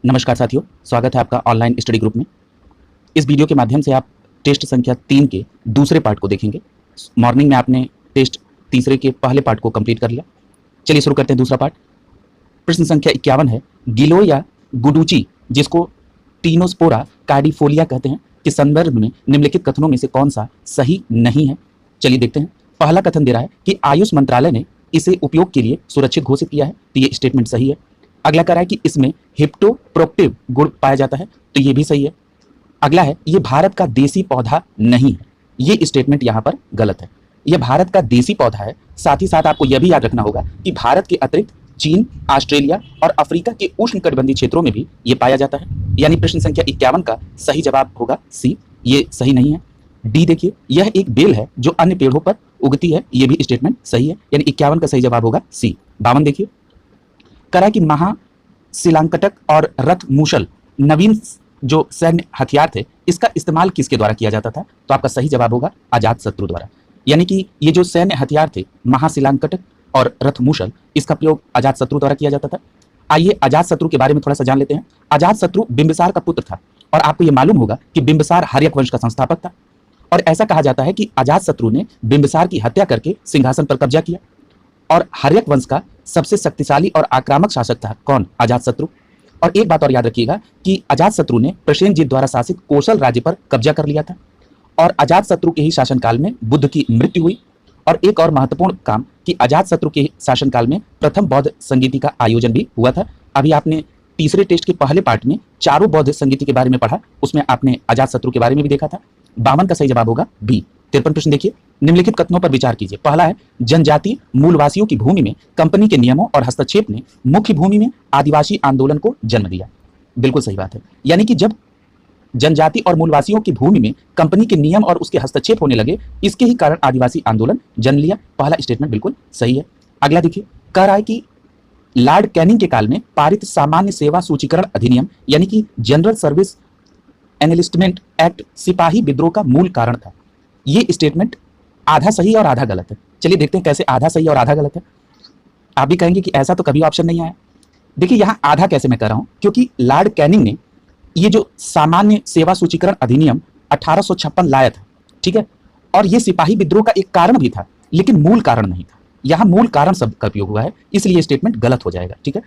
नमस्कार साथियों, स्वागत है आपका ऑनलाइन स्टडी ग्रुप में। इस वीडियो के माध्यम से आप टेस्ट संख्या 3 के दूसरे पार्ट को देखेंगे। मॉर्निंग में आपने टेस्ट तीसरे के पहले पार्ट को कंप्लीट कर लिया। चलिए शुरू करते हैं दूसरा पार्ट। प्रश्न संख्या 51 है, गिलो या गुडुची, जिसको टीनोस्पोरा कार्डिफोलिया कहते हैं, के संदर्भ में निम्नलिखित कथनों में से कौन सा सही नहीं है। चलिए देखते हैं। पहला कथन दे रहा है कि आयुष मंत्रालय ने इसे उपयोग के लिए सुरक्षित घोषित किया है, तो ये स्टेटमेंट सही है। अगला कह रहा है कि इसमें हिप्टोप्रोक्टिव गुण पाया जाता है, तो ये भी सही है। अगला है, ये भारत का देसी पौधा नहीं है, ये स्टेटमेंट यहाँ पर गलत है। यह भारत का देसी पौधा है। साथ ही साथ आपको यह भी याद रखना होगा कि भारत के अतिरिक्त चीन, ऑस्ट्रेलिया और अफ्रीका के उष्णकटिबंधीय क्षेत्रों में भी ये पाया जाता है। यानी प्रश्न संख्या 51 का सही जवाब होगा सी, ये सही नहीं है। डी देखिए, यह एक बेल है जो अन्य पेड़ों पर उगती है, ये भी स्टेटमेंट सही है। यानी 51 का सही जवाब होगा सी। 52 देखिए, करा कि महाशिलांकटक और रथ मूसल नवीन जो सैन्य हथियार थे, इसका इस्तेमाल किसके द्वारा किया जाता था, तो आपका सही जवाब होगा अजात शत्रु द्वारा। यानी कि ये जो सैन्य हथियार थे महाशिलांकटक और रथ मूसल, इसका प्रयोग अजात शत्रु द्वारा किया जाता था। आइए अजात शत्रु के बारे में थोड़ा सा जान लेते हैं। अजात शत्रु बिंबिसार का पुत्र था और आपको यह मालूम होगा कि बिंबिसार हर्यक वंश का संस्थापक था। और ऐसा कहा जाता है कि अजात शत्रु ने बिंबिसार की हत्या करके सिंहासन पर कब्जा किया। और हर्यक वंश का सबसे शक्तिशाली और आक्रामक शासक था कौन, अजातशत्रु। और एक बात और याद रखिएगा कि अजातशत्रु ने प्रसेनजीत द्वारा शासित कोसल राज्य पर कब्जा कर लिया था। और अजातशत्रु के ही शासनकाल में बुद्ध की मृत्यु हुई। और एक और महत्वपूर्ण काम कि अजातशत्रु के शासनकाल में प्रथम बौद्ध संगीति का आयोजन भी हुआ था। अभी आपने तीसरे टेस्ट के पहले पार्ट में चारों बौद्ध संगीति के बारे में पढ़ा, उसमें आपने अजातशत्रु के बारे में भी देखा था। 52 का सही जवाब होगा बी। 53 प्रश्न देखिए, निम्नलिखित कथनों पर विचार कीजिए। पहला है, जनजातीय मूलवासियों की भूमि में कंपनी के नियमों और हस्तक्षेप ने मुख्य भूमि में आदिवासी आंदोलन को जन्म दिया। बिल्कुल सही बात है। यानी कि जब जनजाति और मूलवासियों की भूमि में कंपनी के नियम और उसके हस्तक्षेप होने लगे, इसके ही कारण आदिवासी आंदोलन जन्म लिया। पहला स्टेटमेंट बिल्कुल सही है। अगला देखिए, कह रहा है कि लॉर्ड कैनिंग के काल में पारित सामान्य सेवा सूचीकरण अधिनियम यानी कि जनरल सर्विस एनलिस्टमेंट एक्ट सिपाही विद्रोह का मूल कारण था। ये स्टेटमेंट आधा सही और आधा गलत है। चलिए देखते हैं कैसे आधा सही और आधा गलत है। आप भी कहेंगे कि ऐसा तो कभी ऑप्शन नहीं आया। देखिए यहां आधा कैसे मैं कर रहा हूं, क्योंकि लॉर्ड कैनिंग ने ये जो सामान्य सेवा सूचीकरण अधिनियम 1856 लाया था, ठीक है, और ये सिपाही विद्रोह का एक कारण भी था, लेकिन मूल कारण नहीं था। यहां मूल कारण शब्द का उपयोग हुआ है, इसलिए स्टेटमेंट गलत हो जाएगा, ठीक है।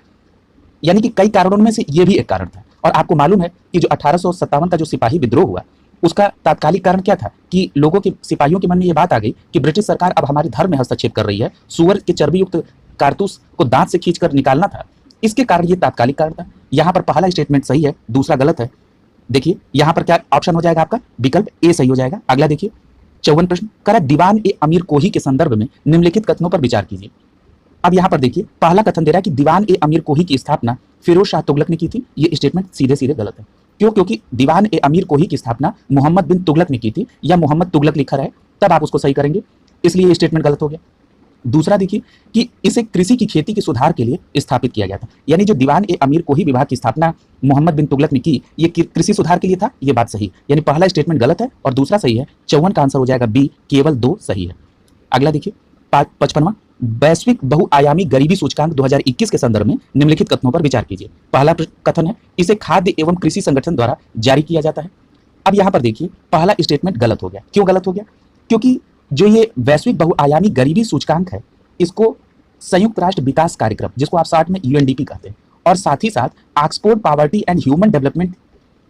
यानी कि कई कारणों में से ये भी एक कारण था। और आपको मालूम है कि जो 1857 का जो सिपाही विद्रोह हुआ, उसका तात्कालिक कारण क्या था कि लोगों के, सिपाहियों के मन में ये बात आ गई कि ब्रिटिश सरकार अब हमारे धर्म में हस्तक्षेप कर रही है, सुअर के चर्बी युक्त कारतूस को दांत से खींचकर निकालना था। इसके कारण ये तात्कालिक कारण था। यहाँ पर पहला स्टेटमेंट सही है, दूसरा गलत है। देखिए यहाँ पर क्या ऑप्शन हो जाएगा, आपका विकल्प ए सही हो जाएगा। अगला देखिए 54 प्रश्न, करा दीवान ए अमीर कोही के संदर्भ में निम्नलिखित कथनों पर विचार कीजिए। अब यहाँ पर देखिए पहला कथन दे रहा है कि दीवान ए अमीर कोही की स्थापना फिरोज शाह तुगलक ने की थी। ये स्टेटमेंट सीधे सीधे गलत है। क्यों? क्योंकि दीवान ए अमीर कोही की स्थापना मोहम्मद बिन तुगलक ने की थी, या मोहम्मद तुगलक लिखा है, तब आप उसको सही करेंगे, इसलिए ये स्टेटमेंट गलत हो गया। दूसरा देखिए कि इसे कृषि की खेती के सुधार के लिए स्थापित किया गया था। यानी जो दीवान ए अमीर कोही विभाग की स्थापना मोहम्मद बिन तुगलक ने की, ये कृषि सुधार के लिए था, ये बात सही। यानी पहला स्टेटमेंट गलत है और दूसरा सही है। 54 का आंसर हो जाएगा बी, केवल 2 सही है। अगला देखिए 55वां, वैश्विक बहुआयामी गरीबी सूचकांक 2021 के संदर्भ में निम्नलिखित कथनों पर विचार कीजिए। पहला कथन है, इसे खाद्य एवं कृषि संगठन द्वारा जारी किया जाता है। अब यहां पर देखिए पहला स्टेटमेंट गलत हो गया। क्यों गलत हो गया? क्योंकि जो ये वैश्विक बहुआयामी गरीबी सूचकांक है, इसको संयुक्त राष्ट्र विकास कार्यक्रम, जिसको आप शॉर्ट में यूएनडीपी कहते हैं, और साथ ही साथ Oxford poverty and human development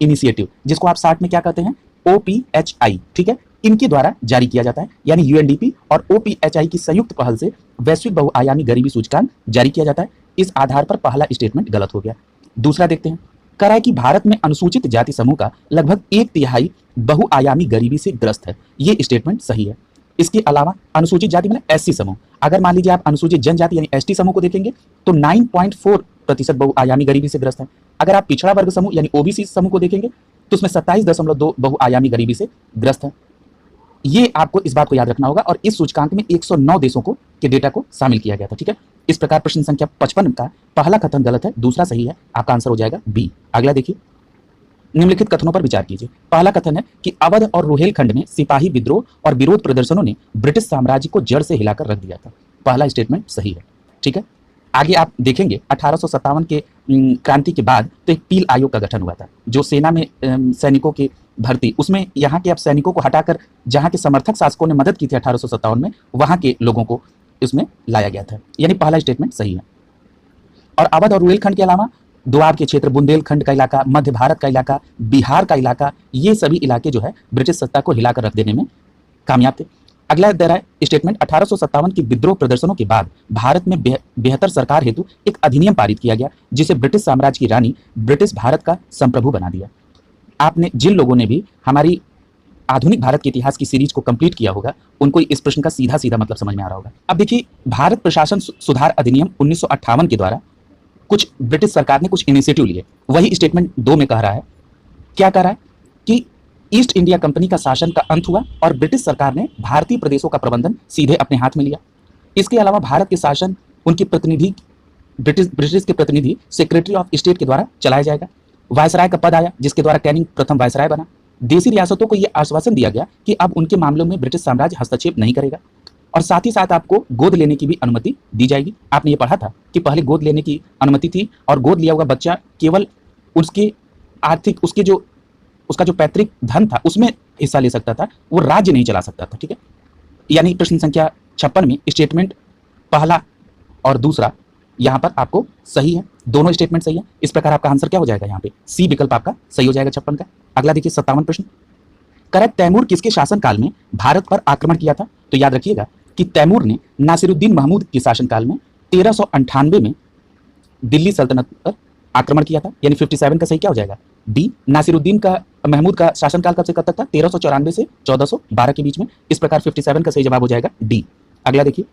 initiative, जिसको आप शॉर्ट में क्या कहते हैं, OPHI, ठीक है, इनके द्वारा जारी किया जाता है। यानी यूएनडीपी और OPHI की संयुक्त पहल से वैश्विक बहुआयामी गरीबी सूचकांक जारी किया जाता है। इस आधार पर पहला स्टेटमेंट गलत हो गया। दूसरा देखते हैं, कह रहा है कि भारत में अनुसूचित जाति समूह का लगभग 1/3 बहुआयामी गरीबी से ग्रस्त है। ये स्टेटमेंट सही है। इसके अलावा अनुसूचित जाति मतलब SC समूह, अगर मान लीजिए आप अनुसूचित जनजाति यानी ST समूह को देखेंगे तो 9.4% बहुआयामी गरीबी से ग्रस्त है। अगर आप पिछड़ा वर्ग समूह यानी OBC समूह को देखेंगे तो उसमें 27.2 बहुआयामी गरीबी से ग्रस्त है। ये आपको इस बात को याद रखना होगा, और इस सूचकांक में 109 देशों को के डेटा को शामिल किया गया था, ठीक है। इस प्रकार प्रश्न संख्या 55 का पहला कथन गलत है, दूसरा सही है। आपका आंसर हो जाएगा बी। अगला देखिए, निम्नलिखित कथनों पर विचार कीजिए। पहला कथन है कि अवध और रुहेलखंड में सिपाही विद्रोह और विरोध प्रदर्शनों ने ब्रिटिश साम्राज्य को जड़ से हिलाकर रख दिया था। पहला स्टेटमेंट सही है, ठीक है। आगे आप देखेंगे 1857 के क्रांति के बाद तो एक पील आयोग का गठन हुआ था, जो सेना में सैनिकों की भर्ती, उसमें यहाँ के अब सैनिकों को हटाकर जहाँ के समर्थक शासकों ने मदद की थी 1857 में, वहाँ के लोगों को इसमें लाया गया था। यानी पहला स्टेटमेंट सही है। और अवध और रुहेलखंड के अलावा दोआब के क्षेत्र, बुंदेलखंड का इलाका, मध्य भारत का इलाका, बिहार का इलाका, ये सभी इलाके जो है ब्रिटिश सत्ता को हिलाकर रख देने में कामयाब थे। अगला दे रहा है स्टेटमेंट, 1857 के विद्रोह प्रदर्शनों के बाद भारत में बेहतर सरकार हेतु एक अधिनियम पारित किया गया, जिसे ब्रिटिश साम्राज्य की रानी ब्रिटिश भारत का संप्रभु बना दिया। आपने जिन लोगों ने भी हमारी आधुनिक भारत के इतिहास की सीरीज को कंप्लीट किया होगा, उनको इस प्रश्न का सीधा सीधा मतलब समझ में आ रहा होगा। अब देखिए, भारत प्रशासन सुधार अधिनियम 1958 के द्वारा कुछ ब्रिटिश सरकार ने कुछ इनिशिएटिव लिए। वही स्टेटमेंट 2 में कह रहा है, क्या कह रहा है कि ईस्ट इंडिया कंपनी का शासन का अंत हुआ और ब्रिटिश सरकार ने भारतीय प्रदेशों का प्रबंधन सीधे अपने हाथ में लिया। इसके अलावा भारत के शासन उनके प्रतिनिधि ब्रिटिश के प्रतिनिधि सेक्रेटरी ऑफ स्टेट के द्वारा चलाया जाएगा। वायसराय का पद आया, जिसके द्वारा कैनिंग प्रथम वायसराय बना। देशी रियासतों को यह आश्वासन दिया गया कि अब उनके मामलों में ब्रिटिश साम्राज्य हस्तक्षेप नहीं करेगा, और साथ ही साथ आपको गोद लेने की भी अनुमति दी जाएगी। आपने ये पढ़ा था कि पहले गोद लेने की अनुमति थी, और गोद लिया हुआ बच्चा केवल उसके आर्थिक उसका जो पैतृक धन था उसमें हिस्सा ले सकता था, वो राज्य नहीं चला सकता था। ठीक है, यानी प्रश्न संख्या 56 में स्टेटमेंट पहला और दूसरा यहाँ पर आपको सही है, दोनों स्टेटमेंट सही है। इस प्रकार आपका आंसर क्या हो जाएगा, यहाँ पे सी विकल्प आपका सही हो जाएगा 56 का। अगला देखिए 57 प्रश्न, करेक्ट, तैमूर किसके शासनकाल में भारत पर आक्रमण किया था? तो याद रखिएगा कि तैमूर ने नासिरुद्दीन महमूद के शासनकाल में 1398 में दिल्ली सल्तनत पर आक्रमण किया था। यानी 57 का सही क्या हो जाएगा, डी। नासिरुद्दीन का महमूद का शासनकाल कब से कब तक था? 1394 से 1412 के बीच में। इस प्रकार 57 का सही जवाब हो जाएगा डी। अगला देखिए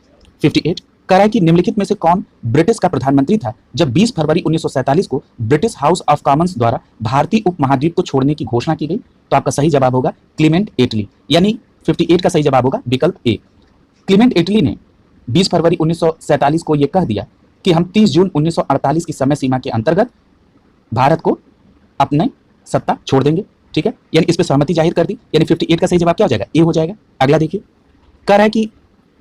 58, कह कि निम्नलिखित में से कौन ब्रिटिश का प्रधानमंत्री था जब 20 फरवरी 1947 को ब्रिटिश हाउस ऑफ कॉमन्स द्वारा भारतीय उपमहाद्वीप को छोड़ने की घोषणा की गई? तो आपका सही जवाब होगा क्लीमेंट एटली। यानी 58 का सही जवाब होगा विकल्प ए। क्लीमेंट एटली ने 20 फरवरी 1947 को यह कह दिया कि हम 30 जून 1948 की समय सीमा के अंतर्गत भारत को अपने सत्ता छोड़ देंगे। ठीक है, यानी इस पर सहमति जाहिर कर दी। यानी 58 का सही जवाब क्या हो जाएगा, ए हो जाएगा। अगला देखिए, कह रहा है कि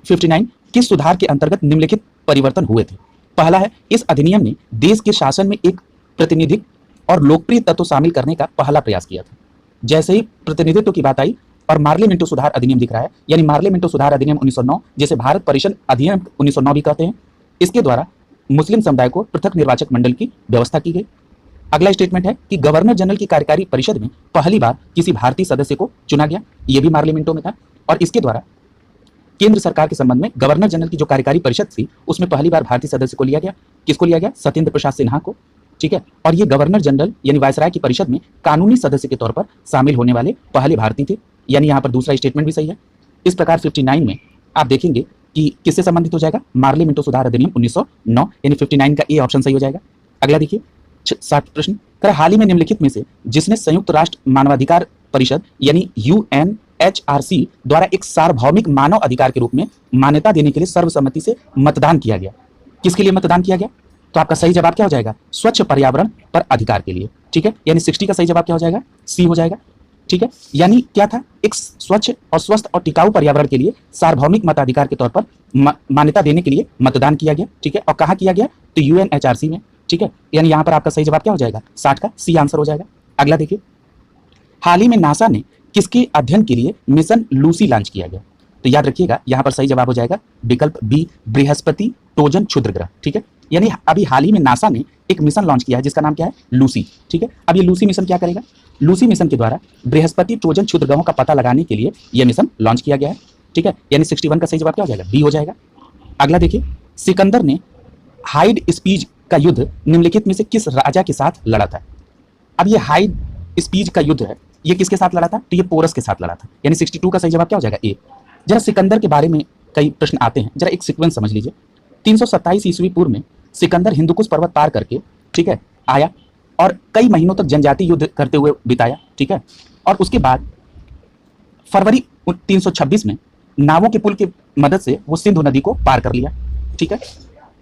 59 किस सुधार के अंतर्गत निम्नलिखित परिवर्तन हुए थे? पहला है, इस अधिनियम ने देश के शासन में एक प्रतिनिधिक और लोकप्रिय तत्व शामिल करने का पहला प्रयास किया था। जैसे ही प्रतिनिधित्व की बात आई और मार्ले मिंटो सुधार अधिनियम दिख रहा है, यानी मार्ले मिंटो सुधार अधिनियम 1909, जैसे भारत परिषद अधिनियम 1909 भी कहते हैं, इसके द्वारा मुस्लिम समुदाय को पृथक निर्वाचक मंडल की व्यवस्था की गई। अगला स्टेटमेंट है कि गवर्नर जनरल की कार्यकारी परिषद में पहली बार किसी भारतीय सदस्य को चुना गया, यह भी मार्ले मिंटो में था। और इसके द्वारा केंद्र सरकार के संबंध में गवर्नर जनरल की जो कार्यकारी परिषद थी, उसमें पहली बार भारतीय सदस्य को लिया गया। किसको लिया गया? सत्येंद्र प्रसाद सिन्हा को। ठीक है, और ये गवर्नर जनरल यानी वायसराय की परिषद में कानूनी सदस्य के तौर पर शामिल होने वाले पहले भारतीय थे। यानी यहाँ पर दूसरा स्टेटमेंट भी सही है। इस प्रकार 59 में आप देखेंगे कि किससे संबंधित हो जाएगा, मार्ले मिंटो सुधार अधिनियम 1909, यानी 59 का ए ऑप्शन सही हो जाएगा। अगला देखिए 60 प्रश्न, हाल ही में निम्नलिखित में से जिसने संयुक्त राष्ट्र मानवाधिकार परिषद यानी UNHRC द्वारा एक सार्वभौमिक मानव अधिकार के रूप में मान्यता देने के लिए सर्वसम्मति से मतदान किया गया, किसके लिए मतदान किया गया? तो आपका सही जवाब क्या हो जाएगा, स्वच्छ पर्यावरण पर अधिकार के लिए। ठीक है, यानी 60 का सही जवाब क्या हो जाएगा, सी हो जाएगा। ठीक है, यानी क्या था, एक स्वच्छ और स्वस्थ और टिकाऊ पर्यावरण के लिए सार्वभौमिक मताधिकार के तौर पर मान्यता देने के लिए मतदान किया गया। ठीक है, और कहाँ किया गया? तो UNHRC में। ठीक है, यानी यहाँ पर आपका सही जवाब क्या हो जाएगा, 60 का सी आंसर हो जाएगा। अगला देखिए, हाल ही में नासा ने किसके अध्ययन के लिए मिशन लूसी लॉन्च किया गया? तो याद रखिएगा यहाँ पर सही जवाब हो जाएगा विकल्प बी, बृहस्पति ट्रोजन क्षुद्र ग्रह। ठीक है, यानी अभी हाल ही में नासा ने एक मिशन लॉन्च किया है जिसका नाम क्या है, लूसी। ठीक है, अब ये लूसी मिशन क्या करेगा? लूसी मिशन के द्वारा बृहस्पति ट्रोजन क्षुद्र ग्रहों का पता लगाने के लिए यह मिशन लॉन्च किया गया है। ठीक है, यानी 61 का सही जवाब क्या हो जाएगा, बी हो जाएगा। अगला देखिए, सिकंदर ने हाइड स्पीज का युद्ध निम्नलिखित में से किस राजा के साथ लड़ा था? अब ये हाइड स्पीज का युद्ध है, ये किसके साथ लड़ा था? तो ये पोरस के साथ लड़ा था। यानी 62 का सही जवाब क्या हो जाएगा, ए। जरा सिकंदर के बारे में कई प्रश्न आते हैं, जरा एक सीक्वेंस समझ लीजिए। 327 ईस्वी पूर्व में सिकंदर हिंदुकुश पर्वत पार करके, ठीक है, आया और कई महीनों तक जनजाति युद्ध करते हुए बिताया। ठीक है, और उसके बाद फरवरी 326 में नावों के पुल की मदद से वो सिंधु नदी को पार कर लिया। ठीक है,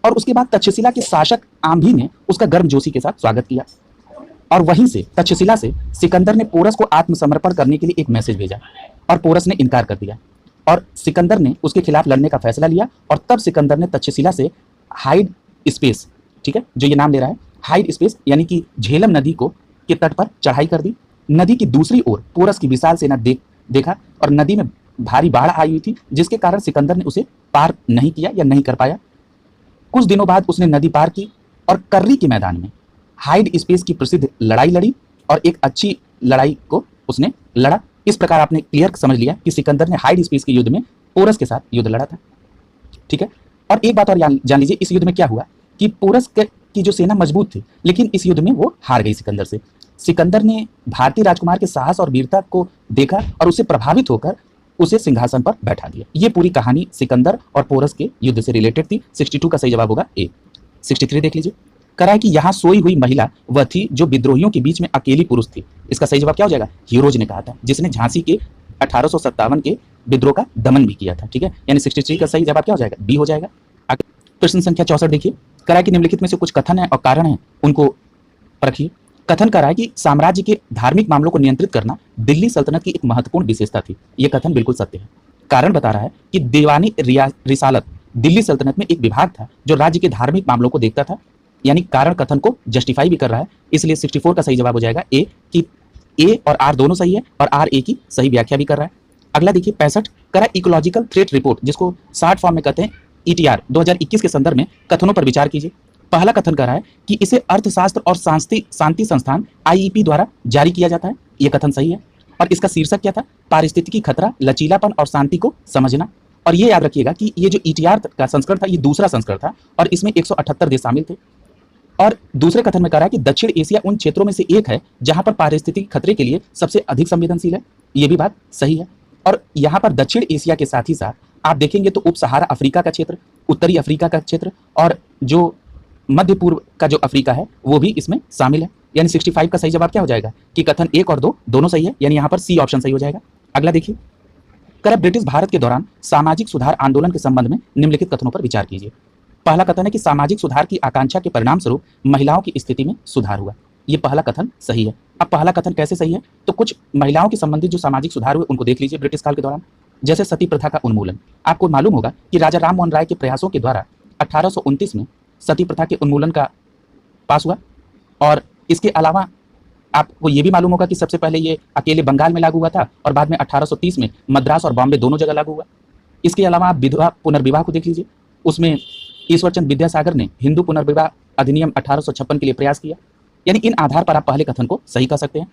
और उसके बाद तक्षशिला के शासक आंभी ने उसका गर्मजोशी के साथ स्वागत किया, और वहीं से तक्षशिला से सिकंदर ने पोरस को आत्मसमर्पण करने के लिए एक मैसेज भेजा, और पोरस ने इनकार कर दिया, और सिकंदर ने उसके खिलाफ लड़ने का फैसला लिया, और तब सिकंदर ने तक्षशिला से हाइड स्पेस, ठीक है, जो ये नाम ले रहा है हाइड स्पेस, यानी कि झेलम नदी को के तट पर चढ़ाई कर दी। नदी की दूसरी ओर पोरस की विशाल सेना देखा और नदी में भारी बाढ़ आई हुई थी, जिसके कारण सिकंदर ने उसे पार नहीं किया या नहीं कर पाया। कुछ दिनों बाद उसने नदी पार की और कर्री के मैदान में हाइड स्पेस की प्रसिद्ध लड़ाई लड़ी और एक अच्छी लड़ाई को उसने लड़ा। इस प्रकार आपने क्लियर समझ लिया कि सिकंदर ने हाइड स्पेस के युद्ध में पोरस के साथ युद्ध लड़ा था, ठीक है। और एक बात और जान लीजिए, इस युद्ध में क्या हुआ कि पोरस की जो सेना मजबूत थी, लेकिन इस युद्ध में वो हार गई सिकंदर से। सिकंदर ने भारतीय राजकुमार के साहस और वीरता को देखा और उससे प्रभावित होकर उसे सिंहासन पर बैठा दिया। ये पूरी कहानी सिकंदर और पोरस के युद्ध से रिलेटेड थी। 62 का सही जवाब होगा ए। 63 देख लीजिए, करा है कि यहाँ सोई हुई महिला वह थी जो विद्रोहियों के बीच में अकेली पुरुष थी। इसका सही जवाब क्या हो जाएगा? हीरोज ने कहा था, जिसने झांसी के 1857 के विद्रोह का दमन भी किया था, ठीक है। यानी 63 का सही जवाब क्या हो जाएगा? बी हो जाएगा। प्रश्न संख्या 64 देखिए, करा है कि निम्नलिखित में से कुछ कथन है और कारण है, उनको परखिए। कथन करा है कि साम्राज्य के धार्मिक मामलों को नियंत्रित करना दिल्ली सल्तनत की एक महत्वपूर्ण विशेषता थी। यह कथन बिल्कुल सत्य है। कारण बता रहा है कि दीवानी रिसालत दिल्ली सल्तनत में एक विभाग था जो राज्य के धार्मिक मामलों को देखता था, यानी कारण कथन को जस्टिफाई भी कर रहा है। इसलिए 64 का सही जवाब हो जाएगा ए, कि ए और आर दोनों सही है और आर ए की सही व्याख्या भी कर रहा है। अगला देखिए 65, करा इकोलॉजिकल थ्रेट रिपोर्ट, जिसको शॉर्ट फॉर्म में कहते हैं ईटीआर, 2021 के संदर्भ में कथनों पर विचार कीजिए। पहला कथन कर रहा है कि इसे अर्थशास्त्र और शांति संस्थान आईईपी द्वारा जारी किया जाता है। यह कथन सही है। और इसका शीर्षक क्या था? पारिस्थितिकी खतरा, लचीलापन और शांति को समझना। और ये याद रखिएगा कि ये जो ईटीआर का संस्करण था, ये दूसरा संस्करण था और इसमें 178 देश शामिल थे। और दूसरे कथन में कह रहा है कि दक्षिण एशिया उन क्षेत्रों में से एक है जहां पर पारिस्थितिक खतरे के लिए सबसे अधिक संवेदनशील है। ये भी बात सही है। और यहाँ पर दक्षिण एशिया के साथ ही साथ आप देखेंगे तो उप सहारा अफ्रीका का क्षेत्र, उत्तरी अफ्रीका का क्षेत्र और जो मध्य पूर्व का जो अफ्रीका है वो भी इसमें शामिल है। यानी 65 का सही जवाब क्या हो जाएगा कि कथन 1 और 2 दोनों सही है, यानी यहाँ पर सी ऑप्शन सही हो जाएगा। अगला देखिए, कर ब्रिटिश भारत के दौरान सामाजिक सुधार आंदोलन के संबंध में निम्नलिखित कथनों पर विचार कीजिए। पहला कथन है कि सामाजिक सुधार की आकांक्षा के परिणाम स्वरूप महिलाओं की स्थिति में सुधार हुआ। ये पहला कथन सही है। अब पहला कथन कैसे सही है? तो कुछ महिलाओं के संबंधित जो सामाजिक सुधार हुए उनको देख लीजिए ब्रिटिश काल के दौरान। जैसे सती प्रथा का उन्मूलन, आपको मालूम होगा कि राजा राम मोहन राय के प्रयासों के द्वारा 1829 में सती प्रथा के उन्मूलन का पास हुआ। और इसके अलावा आपको ये भी मालूम होगा कि सबसे पहले ये अकेले बंगाल में लागू हुआ था और बाद में 1830 में मद्रास और बॉम्बे दोनों जगह लागू हुआ। इसके अलावा आप विधवा पुनर्विवाह को देख लीजिए, उसमें ईश्वरचंद विद्यासागर ने हिंदू पुनर्विवाह अधिनियम 1856 के लिए प्रयास किया। यानी इन आधार पर आप पहले कथन को सही कर सकते हैं।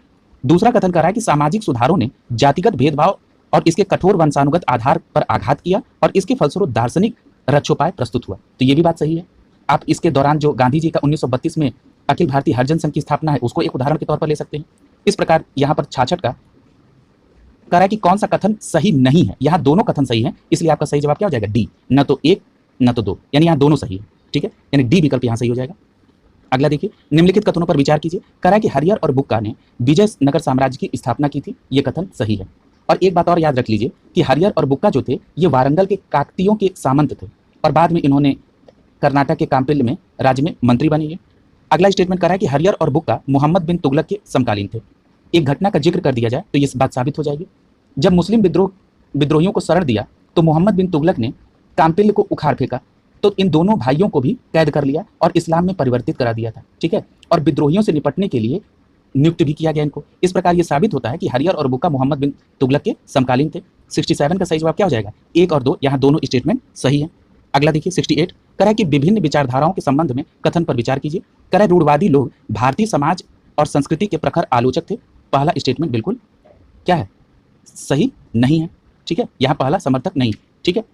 दूसरा कथन कर रहा है कि सामाजिक सुधारों ने जातिगत भेदभाव और इसके कठोर वंशानुगत आधार पर आघात किया और इसके फलस्वरूप दार्शनिक रक्षोपाय प्रस्तुत हुआ। तो ये भी बात सही है। आप इसके दौरान जो गांधी जी का 1932 में अखिल भारतीय हरिजन संघ की स्थापना है उसको एक उदाहरण के तौर पर ले सकते हैं। इस प्रकार यहाँ पर 66 का कह रहा है कि कौन सा कथन सही नहीं है। यहाँ दोनों कथन सही है, इसलिए आपका सही जवाब क्या हो जाएगा? डी, न तो 1 न तो 2, यानी यहाँ दोनों सही है, ठीक है। यानी डी विकल्प यहाँ सही हो जाएगा। अगला देखिए, निम्नलिखित कथनों पर विचार कीजिए। कह रहा है कि हरियर और बुक्का ने विजयनगर साम्राज्य की स्थापना की थी। ये कथन सही है। और एक बात और याद रख लीजिए कि हरियर और बुक्का जो थे ये वारंगल के काकतियों के सामंत थे और बाद में इन्होंने कर्नाटक के काम्पिल्य में राज्य में मंत्री बने हैं। अगला स्टेटमेंट कर रहा है कि हरियर और बुक्का मोहम्मद बिन तुगलक के समकालीन थे। एक घटना का जिक्र कर दिया जाए तो ये बात साबित हो जाएगी। जब मुस्लिम विद्रोहियों को शरण दिया तो मोहम्मद बिन तुगलक ने काम्पिल्य को उखाड़ फेंका, तो इन दोनों भाइयों को भी कैद कर लिया और इस्लाम में परिवर्तित करा दिया था, ठीक है। और विद्रोहियों से निपटने के लिए नियुक्त भी किया गया इनको। इस प्रकार ये साबित होता है कि हरियर और बुक्का मोहम्मद बिन तुगलक के समकालीन थे। 67 का सही जवाब क्या हो जाएगा? 1 और 2, यहाँ दोनों स्टेटमेंट सही है। अगला देखिए 68, कह रहा है कि विभिन्न विचारधाराओं के संबंध में कथन पर विचार कीजिए। कह रहा है रूढ़वादी लोग भारतीय समाज और संस्कृति के प्रखर आलोचक थे। पहला स्टेटमेंट बिल्कुल क्या है? सही नहीं है, ठीक है। यहाँ पहला समर्थक नहीं, ठीक है।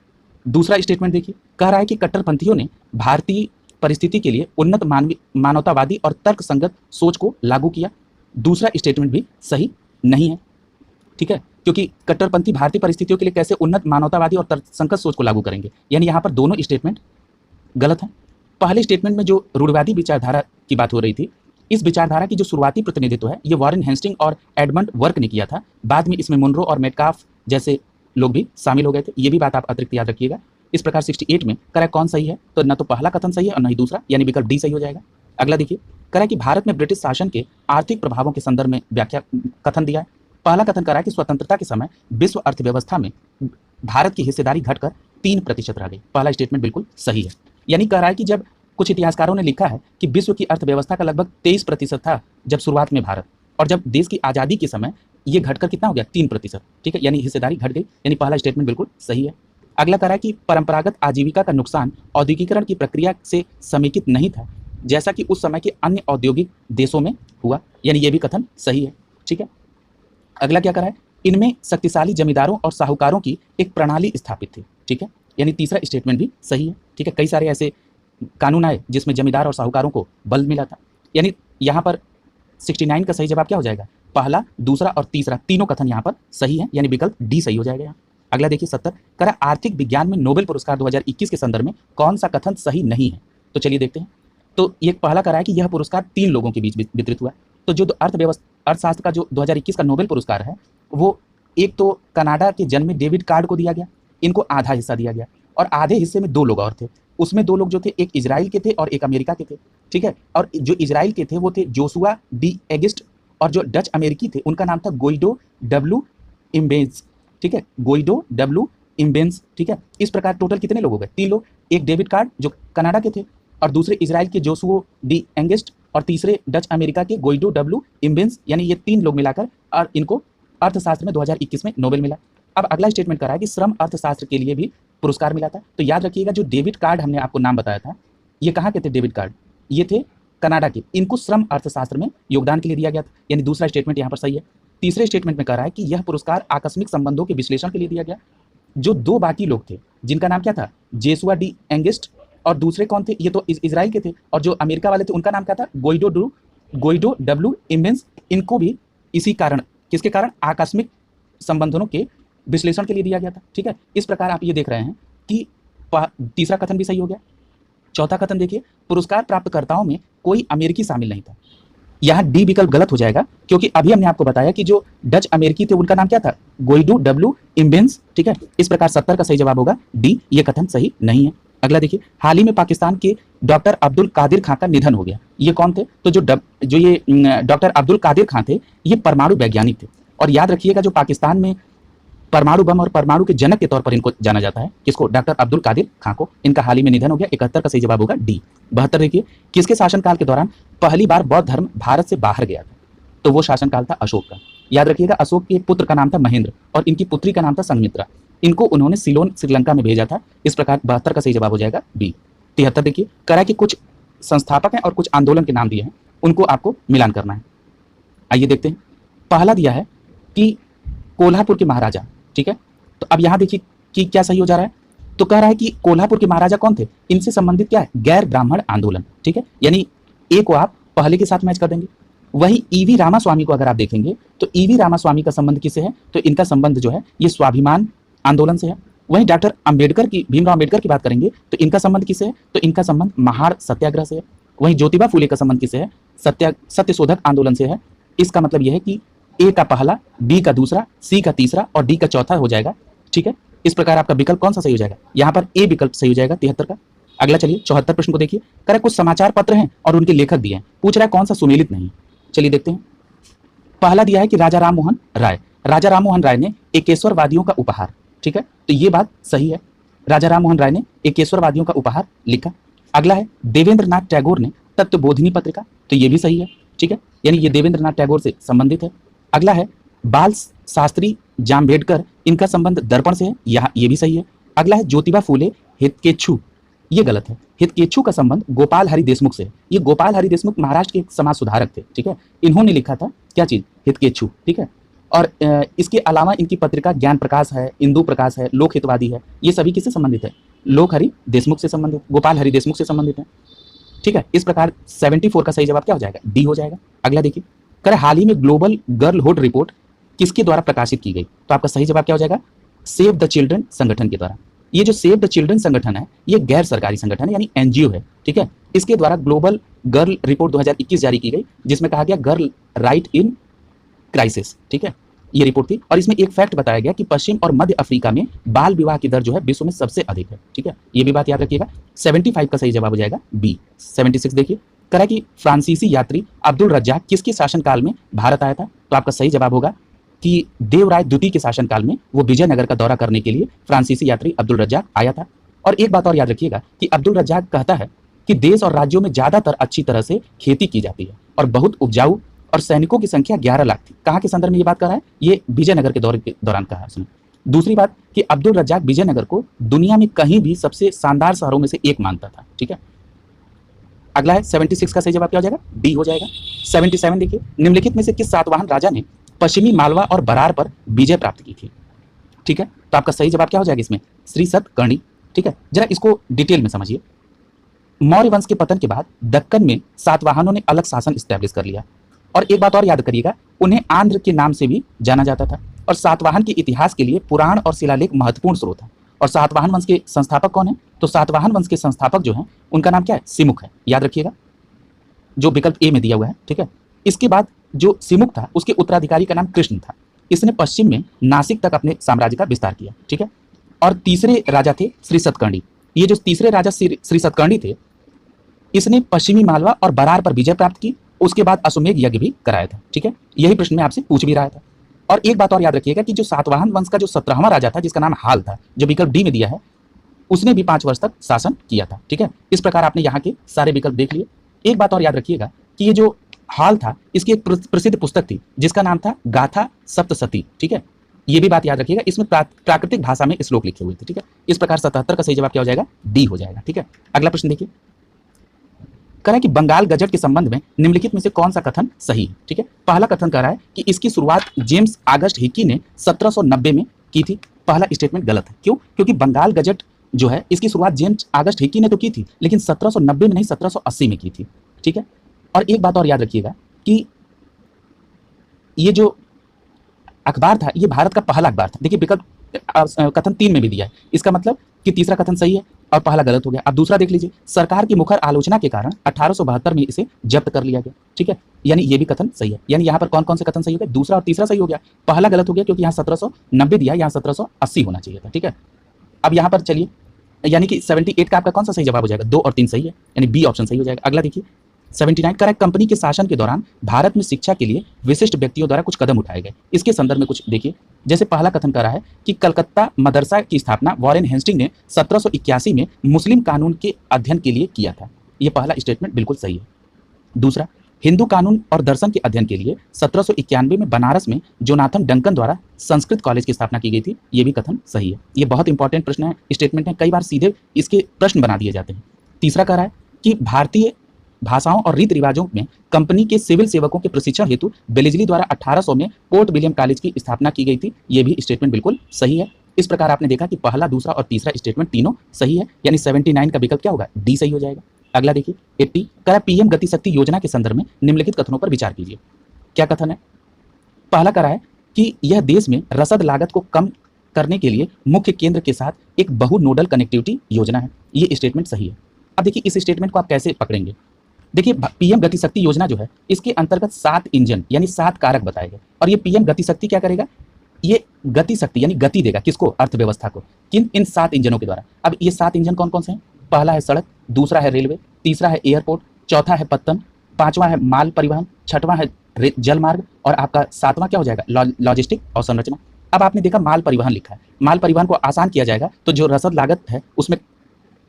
दूसरा स्टेटमेंट देखिए, कह रहा है कि कट्टरपंथियों ने भारतीय परिस्थिति के लिए उन्नत मानवतावादी और तर्क संगत सोच को लागू किया। दूसरा स्टेटमेंट भी सही नहीं है, ठीक है, क्योंकि कट्टरपंथी भारतीय परिस्थितियों के लिए कैसे उन्नत मानवतावादी और तर्कसंगत सोच को लागू करेंगे। यानी यहाँ पर दोनों स्टेटमेंट गलत है। पहले स्टेटमेंट में जो रूढ़वादी विचारधारा की बात हो रही थी, इस विचारधारा की जो शुरुआती प्रतिनिधित्व है ये वॉरेन हेस्टिंग और एडमंड वर्क ने किया था। बाद में इसमें मुनरो और मेटकाफ जैसे लोग भी शामिल हो गए थे। ये भी बात आप अतिरिक्त याद रखिएगा। इस प्रकार 68 में कह रहा है कौन सही है? तो न तो पहला कथन सही है और न ही दूसरा, यानी विकल्प डी सही हो जाएगा। अगला देखिए, कह रहा है कि भारत में ब्रिटिश शासन के आर्थिक प्रभावों के संदर्भ में व्याख्या कथन दिया है। पहला कथन कह रहा है कि स्वतंत्रता के समय विश्व अर्थव्यवस्था में भारत की हिस्सेदारी घटकर 3% रह गई। पहला स्टेटमेंट बिल्कुल सही है। यानी कह रहा है कि जब कुछ इतिहासकारों ने लिखा है कि विश्व की अर्थव्यवस्था का लगभग 23% था जब शुरुआत में भारत, और जब देश की आज़ादी के समय ये घटकर कितना हो गया 3%। ठीक है, यानी हिस्सेदारी घट गई। यानी पहला स्टेटमेंट बिल्कुल सही है। अगला कह रहा है कि परंपरागत आजीविका का नुकसान औद्योगिकरण की प्रक्रिया से समेकित नहीं था जैसा कि उस समय के अन्य औद्योगिक देशों में हुआ, यानी ये भी कथन सही है। ठीक है, अगला क्या कह रहा है, इनमें शक्तिशाली जमींदारों और साहूकारों की एक प्रणाली स्थापित थी। ठीक है, यानी तीसरा स्टेटमेंट भी सही है। ठीक है, कई सारे ऐसे कानून आए जिसमें जमींदार और साहूकारों को बल मिला था। यानी यहाँ पर 69 का सही जवाब क्या हो जाएगा, पहला, दूसरा और तीसरा तीनों कथन यहाँ पर सही है, यानी विकल्प डी सही हो जाएगा यहाँ। अगला देखिए 70, कह रहा आर्थिक विज्ञान में नोबेल पुरस्कार 2021 के संदर्भ में कौन सा कथन सही नहीं है। तो चलिए देखते हैं। तो ये पहला कह रहा है कि यह पुरस्कार 3 लोगों के बीच वितरित हुआ। तो जो अर्थशास्त्र का जो 2021 का नोबेल पुरस्कार है, वो एक तो कनाडा के जन्मे डेविड कार्ड को दिया गया, इनको आधा हिस्सा दिया गया, और आधे हिस्से में 2 लोग और थे। उसमें 2 लोग जो थे, एक इजराइल के थे और एक अमेरिका के थे। ठीक है, और जो इजराइल के थे वो थे जोशुआ डी एगिस्ट, और जो डच अमेरिकी थे उनका नाम था गोइडो डब्ल्यू इम्बेंस। ठीक है, गोइडो डब्ल्यू इम्बेंस। ठीक है, इस प्रकार टोटल कितने लोग हो गए, 3 लोग। एक डेविड कार्ड जो कनाडा के थे, और दूसरे इजराइल के जोशुआ डी एंगेस्ट, और तीसरे डच अमेरिका के गोइडो डब्ल्यू इम्बेंस। यानी ये 3 लोग मिलाकर और इनको अर्थशास्त्र में 2021 में नोबेल मिला। अब अगला स्टेटमेंट कर रहा है कि श्रम अर्थशास्त्र के लिए भी पुरस्कार मिला था। तो याद रखिएगा, जो डेविड कार्ड हमने आपको नाम बताया था, ये कहाँ के थे डेविड कार्ड, ये थे कनाडा के। इनको श्रम अर्थशास्त्र में योगदान के लिए दिया गया था, यानी दूसरा स्टेटमेंट यहाँ पर सही है। तीसरे स्टेटमेंट में कह रहा है कि यह पुरस्कार आकस्मिक संबंधों के विश्लेषण के लिए दिया गया। जो 2 बाकी लोग थे जिनका नाम क्या था, जेसुआ डी एंगेस्ट, और दूसरे कौन थे, ये तो इजराइल के थे, और जो अमेरिका वाले थे उनका नाम क्या था, गोइडो डब्ल्यू इम्बेंस। इनको भी इसी कारण, किसके कारण, आकस्मिक संबंधों के विश्लेषण के लिए दिया गया था। ठीक है, इस प्रकार आप ये देख रहे हैं कि तीसरा कथन भी सही हो गया। चौथा कथन देखिए, पुरस्कार प्राप्तकर्ताओं में कोई अमेरिकी शामिल नहीं था। यहाँ डी विकल्प गलत हो जाएगा, क्योंकि अभी हमने आपको बताया कि जो डच अमेरिकी थे उनका नाम क्या था, गोइडो डब्ल्यू इम्बेंस। ठीक है, इस प्रकार 70 का सही जवाब होगा डी, ये कथन सही नहीं है। अगला देखिए, हाल ही में पाकिस्तान के डॉक्टर अब्दुल कादिर खां का निधन हो गया। ये कौन थे, तो जो ये डॉक्टर अब्दुल कादिर खां थे, ये परमाणु वैज्ञानिक थे। और याद रखिएगा, जो पाकिस्तान में परमाणु बम और परमाणु के जनक के तौर पर इनको जाना जाता है, किसको, डॉक्टर अब्दुल कादिर खां को। इनका हाल ही में निधन हो गया। 71 का सही जवाब होगा डी। 72 देखिए, किसके शासनकाल के दौरान पहली बार बौद्ध धर्म भारत से बाहर गया था। तो वो शासनकाल था अशोक का। याद रखिएगा, अशोक के पुत्र का नाम था महेंद्र, और इनकी पुत्री का नाम था संघमित्रा। इनको उन्होंने सिलोन श्रीलंका में भेजा था। इस प्रकार 72 का सही जवाब हो जाएगा बी। 73 देखिए, करा कि कुछ संस्थापक हैं और कुछ आंदोलन के नाम दिए हैं, उनको आपको मिलान करना है। आइए देखते हैं। पहला दिया है कि कोल्हापुर के महाराजा। ठीक है, तो अब यहाँ देखिए कि क्या सही हो जा रहा है। तो कह रहा है कि कोल्हापुर के महाराजा कौन थे, इनसे संबंधित क्या है, गैर ब्राह्मण आंदोलन। ठीक है, यानी ए को आप पहले के साथ मैच कर देंगे। वही ईवी रामास्वामी को अगर आप देखेंगे तो ईवी रामास्वामी का संबंध किससे है, तो इनका संबंध जो है ये स्वाभिमान आंदोलन से है। वहीं डॉक्टर अंबेडकर की, भीमराव अंबेडकर की बात करेंगे तो इनका संबंध किससे है, तो इनका संबंध महार सत्याग्रह से है। वहीं ज्योतिबा फूले का संबंध किससे है, सत्यशोधक आंदोलन से है। इसका मतलब यह है कि ए का पहला, बी का दूसरा, सी का तीसरा और डी का चौथा हो जाएगा। ठीक है, इस प्रकार आपका विकल्प कौन सा सही हो जाएगा, यहाँ पर ए विकल्प सही हो जाएगा 73 का। अगला चलिए 74 प्रश्न को देखिए। कह रहा कुछ समाचार पत्र हैं और उनके लेखक दिए हैं, पूछ रहा है कौन सा सुमेलित नहीं। चलिए देखते हैं। पहला दिया है कि राजा राम मोहन राय। राजा राम मोहन राय ने एकेश्वरवादियों का उपहार। ठीक है, तो ये बात सही है, राजा राम मोहन राय ने एकेश्वरवादियों का उपहार लिखा। अगला है देवेंद्र नाथ टैगोर ने तत्वबोधिनी पत्रिका, तो ये भी सही है। ठीक है, यानी ये देवेंद्र नाथ टैगोर से संबंधित है। अगला है बाल शास्त्री जाम्बेडकर, इनका संबंध दर्पण से है, यहाँ ये भी सही है। अगला है ज्योतिबा फूले हितकेच्छू, ये गलत है। हितकेच्छू का संबंध गोपाल हरि देशमुख से है। ये गोपाल हरि देशमुख महाराष्ट्र के एक समाज सुधारक थे। ठीक है, इन्होंने लिखा था क्या चीज, हितकेच्छू। ठीक है, और इसके अलावा इनकी पत्रिका ज्ञान प्रकाश है, इंदु प्रकाश है, लोक हितवादी है। ये सभी किससे संबंधित है, लोक हरि देशमुख से संबंधित, गोपाल हरि देशमुख से संबंधित है। ठीक है, इस प्रकार 74 का सही जवाब क्या हो जाएगा, डी हो जाएगा। अगला देखिए, कर हाल ही में ग्लोबल गर्लहुड रिपोर्ट किसके द्वारा प्रकाशित की गई, तो आपका सही जवाब क्या हो जाएगा, सेव द चिल्ड्रन संगठन के द्वारा। ये जो सेव द चिल्ड्रन संगठन है, ये गैर सरकारी संगठन है, यानी एनजीओ है। ठीक है, इसके द्वारा ग्लोबल गर्ल रिपोर्ट 2021 जारी की गई, जिसमें कहा गया गर्ल राइट इन क्राइसिस। ठीक है, ये रिपोर्ट थी, और इसमें एक फैक्ट बताया गया कि पश्चिम और मध्य अफ्रीका में बाल विवाह की दर जो है विश्व में सबसे अधिक है। ठीक है, ये भी बात याद रखिएगा। 75 का सही जवाब हो जाएगा बी। 76 देखिए, करा कि फ्रांसीसी यात्री अब्दुल रज्जाक किसके शासनकाल में भारत आया था, तो आपका सही जवाब होगा कि देवराय द्वितीय के शासनकाल में वो विजयनगर का दौरा करने के लिए फ्रांसीसी यात्री अब्दुल रज्जाक आया था। और एक बात और याद रखिएगा कि अब्दुल रज्जाक कहता है कि देश और राज्यों में ज्यादातर अच्छी तरह से खेती की जाती है और बहुत उपजाऊ, और सैनिकों की संख्या 11 लाख थी। कहाँ के संदर्भ में ये बात कर रहा है? ये विजयनगर के दौरान कहा है उसने। दूसरी बात कि अब्दुल रज्जाक विजयनगर को दुनिया में कहीं भी सबसे शानदार शहरों में से एक मानता था। ठीक है, अगला है 76 का सही जवाब क्या हो जाएगा? डी हो जाएगा। 77 देखिए, निम्नलिखित में से किस सातवाहन राजा ने पश्चिमी मालवा और बरार पर विजय प्राप्त की थी? ठीक है, तो आपका सही जवाब क्या हो जाएगा इसमें? श्री सतकर्णी। ठीक है, जरा इसको डिटेल में समझिए। मौर्य वंश के पतन के बाद दक्कन में सातवाहनों ने अलग शासन स्टैब्लिश कर लिया, और एक बात और याद करिएगा, उन्हें आंध्र के नाम से भी जाना जाता था, और सातवाहन के इतिहास के लिए पुराण और शिलालेख महत्वपूर्ण स्रोत है। और सातवाहन वंश के संस्थापक कौन है? तो सातवाहन वंश के संस्थापक जो हैं उनका नाम क्या है? सिमुक है, याद रखिएगा, जो विकल्प ए में दिया हुआ है। ठीक है, इसके बाद जो सिमुक था उसके उत्तराधिकारी का नाम कृष्ण था। इसने पश्चिम में नासिक तक अपने साम्राज्य का विस्तार किया। ठीक है, और तीसरे राजा थे श्री सतकर्णी। ये जो तीसरे राजा श्री सतकर्णी थे, इसने पश्चिमी मालवा और बरार पर विजय प्राप्त की, उसके बाद अश्वमेध यज्ञ भी कराया था। ठीक है, यही प्रश्न में आपसे पूछ भी रहा था। और एक बात और याद रखिएगा कि जो सातवाहन वंश का जो 17वां राजा था, जिसका नाम हाल था, जो विकल्प डी में दिया है, उसने भी 5 वर्ष तक शासन किया था। ठीक है, इस प्रकार आपने यहाँ के सारे विकल्प देख लिए। एक बात और याद रखिएगा कि ये जो हाल था, इसकी एक प्रसिद्ध पुस्तक थी जिसका नाम था गाथा सप्तशती। ठीक है, ये भी बात याद रखिएगा, इसमें प्राकृतिक भाषा में श्लोक लिखे हुए थे। ठीक है, इस प्रकार 77 का सही जवाब क्या हो जाएगा? डी हो जाएगा। ठीक है, अगला प्रश्न देखिए, कह रहा है कि बंगाल गजट के संबंध में निम्नलिखित में से कौन सा कथन सही है? ठीक है, पहला कथन कह रहा है कि इसकी शुरुआत जेम्स ऑगस्ट हिकी ने 1790 में की थी। पहला स्टेटमेंट गलत है। क्यों? क्योंकि बंगाल गजट जो है इसकी शुरुआत जेम्स ऑगस्ट हिकी ने तो की थी, लेकिन 1790 में नहीं, 1780 में की थी। ठीक है, और एक बात और याद रखिएगा कि ये जो अखबार था ये भारत का पहला अखबार था। देखिए, विकल्प कथन 3 में भी दिया है, इसका मतलब कि तीसरा कथन सही है और पहला गलत हो गया। अब दूसरा देख लीजिए, सरकार की मुखर आलोचना के कारण 1872 में इसे जब्त कर लिया गया। ठीक है, यानी ये भी कथन सही है। यानी यहाँ पर कौन कौन से कथन सही हो गए? दूसरा और तीसरा सही हो गया, पहला गलत हो गया क्योंकि यहाँ 1790 दिया, यहाँ 1780 होना चाहिए था। ठीक है, अब यहाँ पर चलिए, यानी कि 78 का आपका कौन सा सही जवाब हो जाएगा? 2 और 3 सही है, यानी बी ऑप्शन सही हो जाएगा। अगला देखिए, 79 करेक्ट, कंपनी के शासन के दौरान भारत में शिक्षा के लिए विशिष्ट व्यक्तियों द्वारा कुछ कदम उठाए गए। इसके संदर्भ में कुछ देखिए, जैसे पहला कथन कर रहा है कि कलकत्ता मदरसा की स्थापना वॉरेन हेस्टिंग ने 1781 में मुस्लिम कानून के अध्ययन के लिए किया था। यह पहला स्टेटमेंट बिल्कुल सही है। दूसरा, हिंदू कानून और दर्शन के अध्ययन के लिए 1791 में बनारस में जोनाथन डंकन द्वारा संस्कृत कॉलेज की स्थापना की गई थी। यह भी कथन सही है। यह बहुत इंपॉर्टेंट प्रश्न है, स्टेटमेंट है, कई बार सीधे इसके प्रश्न बना दिए जाते हैं। तीसरा कह रहा है कि भारतीय भाषाओं और रीति रिवाजों में कंपनी के सिविल सेवकों के प्रशिक्षण हेतु बेलेजली द्वारा 1800 में पोर्ट विलियम कॉलेज की स्थापना की गई थी। यह भी स्टेटमेंट बिल्कुल सही है। इस प्रकार आपने देखा कि पहला, दूसरा और तीसरा स्टेटमेंट तीनों सही है, यानी 79 का विकल्प क्या होगा? डी सही हो जाएगा। अगला देखिए, 80 कह रहा है पीएम गति शक्ति योजना के संदर्भ में निम्नलिखित कथनों पर विचार कीजिए। क्या कथन है? पहला कह रहा है कि यह देश में रसद लागत को कम करने के लिए मुख्य केंद्र के साथ एक बहु नोडल कनेक्टिविटी योजना है। ये स्टेटमेंट सही है। अब देखिए, इस स्टेटमेंट को आप कैसे पकड़ेंगे? देखिए, पीएम गति शक्ति योजना जो है इसके अंतर्गत 7 इंजन यानी 7 कारक बताए गए, और ये पीएम गति शक्ति क्या करेगा? ये गति शक्ति यानी गति देगा किसको? अर्थव्यवस्था को। किन? इन 7 इंजनों के द्वारा। अब ये 7 इंजन कौन कौन से हैं? पहला है सड़क, दूसरा है रेलवे, तीसरा है एयरपोर्ट, चौथा है पत्तन, पांचवा है माल परिवहन, छठवां है जल मार्ग, और आपका 7वां क्या हो जाएगा? लॉजिस्टिक और संरचना। अब आपने देखा माल परिवहन लिखा है, माल परिवहन को आसान किया जाएगा तो जो रसद लागत है उसमें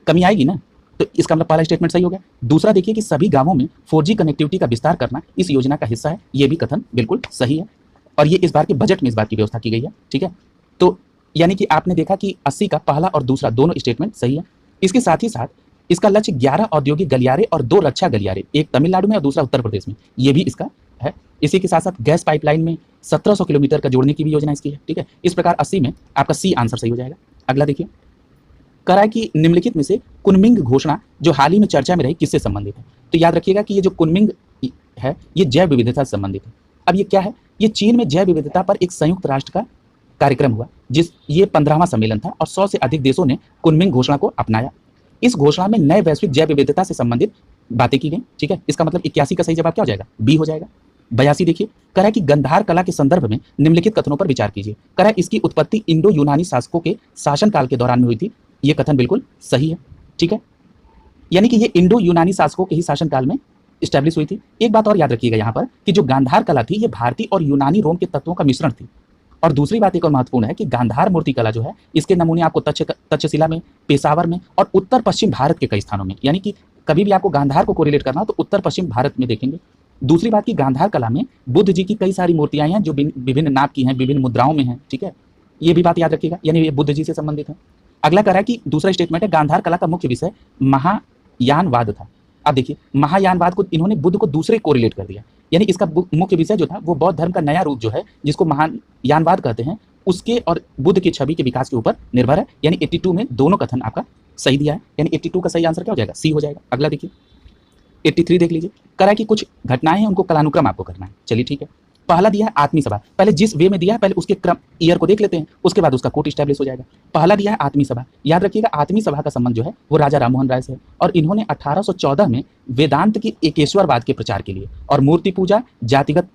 कमी आएगी ना, तो इसका मतलब पहला स्टेटमेंट सही हो गया। दूसरा देखिए कि सभी गांवों में 4G कनेक्टिविटी का विस्तार करना इस योजना का हिस्सा है। ये भी कथन बिल्कुल सही है, और ये इस बार के बजट में इस बात की व्यवस्था की गई है। ठीक है, तो यानी कि आपने देखा कि 80 का पहला और दूसरा दोनों स्टेटमेंट सही है। इसके साथ ही साथ इसका लक्ष्य 11 औद्योगिक गलियारे और 2 रक्षा गलियारे, एक तमिलनाडु में और दूसरा उत्तर प्रदेश में, ये भी इसका है। इसी के साथ साथ गैस पाइपलाइन में 1700 किलोमीटर का जोड़ने की भी योजना इसकी है। ठीक है, इस प्रकार 80 में आपका सी आंसर सही हो जाएगा। अगला देखिए, कह रहा है कि निम्नलिखित में से कुनमिंग घोषणा जो हाल ही में चर्चा में रही किससे संबंधित है? तो याद रखिएगा कि ये जो कुनमिंग है ये जैव विविधता से संबंधित है। अब ये क्या है? ये चीन में जैव विविधता पर एक संयुक्त राष्ट्र का कार्यक्रम हुआ, ये 15वां सम्मेलन था, और 100 से अधिक देशों ने कुनमिंग घोषणा को अपनाया। इस घोषणा में नए वैश्विक जैव विविधता से संबंधित बातें की गई। ठीक है, इसका मतलब 81 का सही जवाब क्या हो जाएगा? बी हो जाएगा। 82 देखिए, कह रहा है कि गंधार कला के संदर्भ में निम्नलिखित कथनों पर विचार कीजिए। कह रहा है इसकी उत्पत्ति इंडो यूनानी शासकों के शासनकाल के दौरान में हुई थी। ये कथन बिल्कुल सही है। ठीक है, यानी कि ये इंडो यूनानी शासकों के ही शासनकाल में स्टैब्लिश हुई थी। एक बात और याद रखिएगा यहाँ पर कि जो गांधार कला थी ये भारतीय और यूनानी रोम के तत्वों का मिश्रण थी। और दूसरी बात एक और महत्वपूर्ण है कि गांधार मूर्ति कला जो है इसके नमूने आपको तक्षशिला में, पेशावर में और उत्तर पश्चिम भारत के कई स्थानों में, यानी कि कभी भी आपको गांधार को कोरिलेट करना हो तो उत्तर पश्चिम भारत में देखेंगे। दूसरी बात की गांधार कला में बुद्ध जी की कई सारी मूर्तियां हैं जो विभिन्न नाप की हैं, विभिन्न मुद्राओं में हैं, ठीक है, ये भी बात याद रखिएगा, यानी ये बुद्ध जी से संबंधित है। अगला कह रहा है कि दूसरा स्टेटमेंट है गांधार कला का मुख्य विषय महायानवाद था। अब देखिए महायानवाद को इन्होंने बुद्ध को दूसरे कोरिलेट कर दिया, यानी इसका मुख्य विषय जो था वो बौद्ध धर्म का नया रूप जो है जिसको महायानवाद कहते हैं उसके और बुद्ध की छवि के विकास के ऊपर निर्भर है। यानी 82 में दोनों कथन आपका सही दिया है, यानी 82 का सही आंसर क्या हो जाएगा, सी हो जाएगा। अगला देखिए 83 देख लीजिए, कह रहा है कि कुछ घटनाएं हैं उनको कालानुक्रम आपको करना है। चलिए ठीक है, पहला दिया है आत्मी सभा, पहले जिस वे में दिया है पहले उसके क्रम ईयर को देख लेते हैं, उसके बाद उसका कोट स्टैब्लिश हो जाएगा। पहला दिया है आत्मी सभा, याद रखिएगा आत्मी सभा का संबंध जो है वो राजा राममोहन राय से है और इन्होंने 1814 में वेदांत की एकेश्वरवाद के प्रचार के लिए और मूर्ति पूजा, जातिगत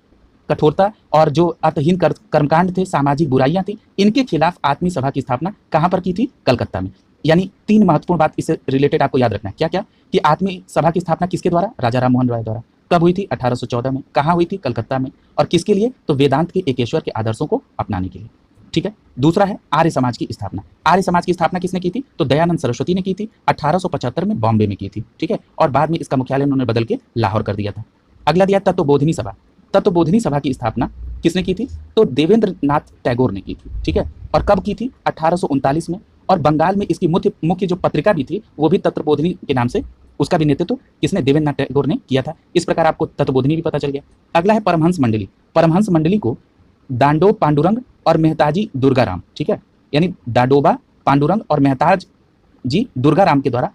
कठोरता और जो अर्थहीन कर्मकांड थे, सामाजिक बुराइयां थी, इनके खिलाफ आत्मी सभा की स्थापना कहां पर की थी, कलकत्ता में। यानी 3 महत्वपूर्ण बात इससे रिलेटेड आपको याद रखना है। क्या क्या कि आत्मी सभा की स्थापना किसके द्वारा, राजा राममोहन राय द्वारा। कब हुई थी, 1814 में। कहाँ हुई थी, कलकत्ता में। और किसके लिए, तो वेदांत के एकेश्वर के आदर्शों को अपनाने के लिए। ठीक है, दूसरा है आर्य समाज की स्थापना। आर्य समाज की स्थापना किसने की थी, तो दयानंद सरस्वती ने की थी, 1875 में बॉम्बे में की थी। ठीक है, और बाद में इसका मुख्यालय उन्होंने बदल के लाहौर कर दिया था। अगला दिया तत्वबोधिनी सभा। तत्वबोधिनी सभा की स्थापना किसने की थी, तो देवेंद्र नाथ टैगोर ने की थी। ठीक है, और कब की थी, 1839 में। और बंगाल में इसकी मुख्य जो पत्रिका भी थी वो भी तत्वबोधिनी के नाम से, उसका भी नेतृत्व किसने, देवेंद्र नाथ टैगोर ने किया था। इस प्रकार आपको तत्वबोधिनी भी पता चल गया। अगला है परमहंस मंडली। परमहंस मंडली को दांडो पांडुरंग और मेहताजी दुर्गाराम, ठीक है, यानी दाडोबा पांडुरंग और मेहताज जी दुर्गाराम के द्वारा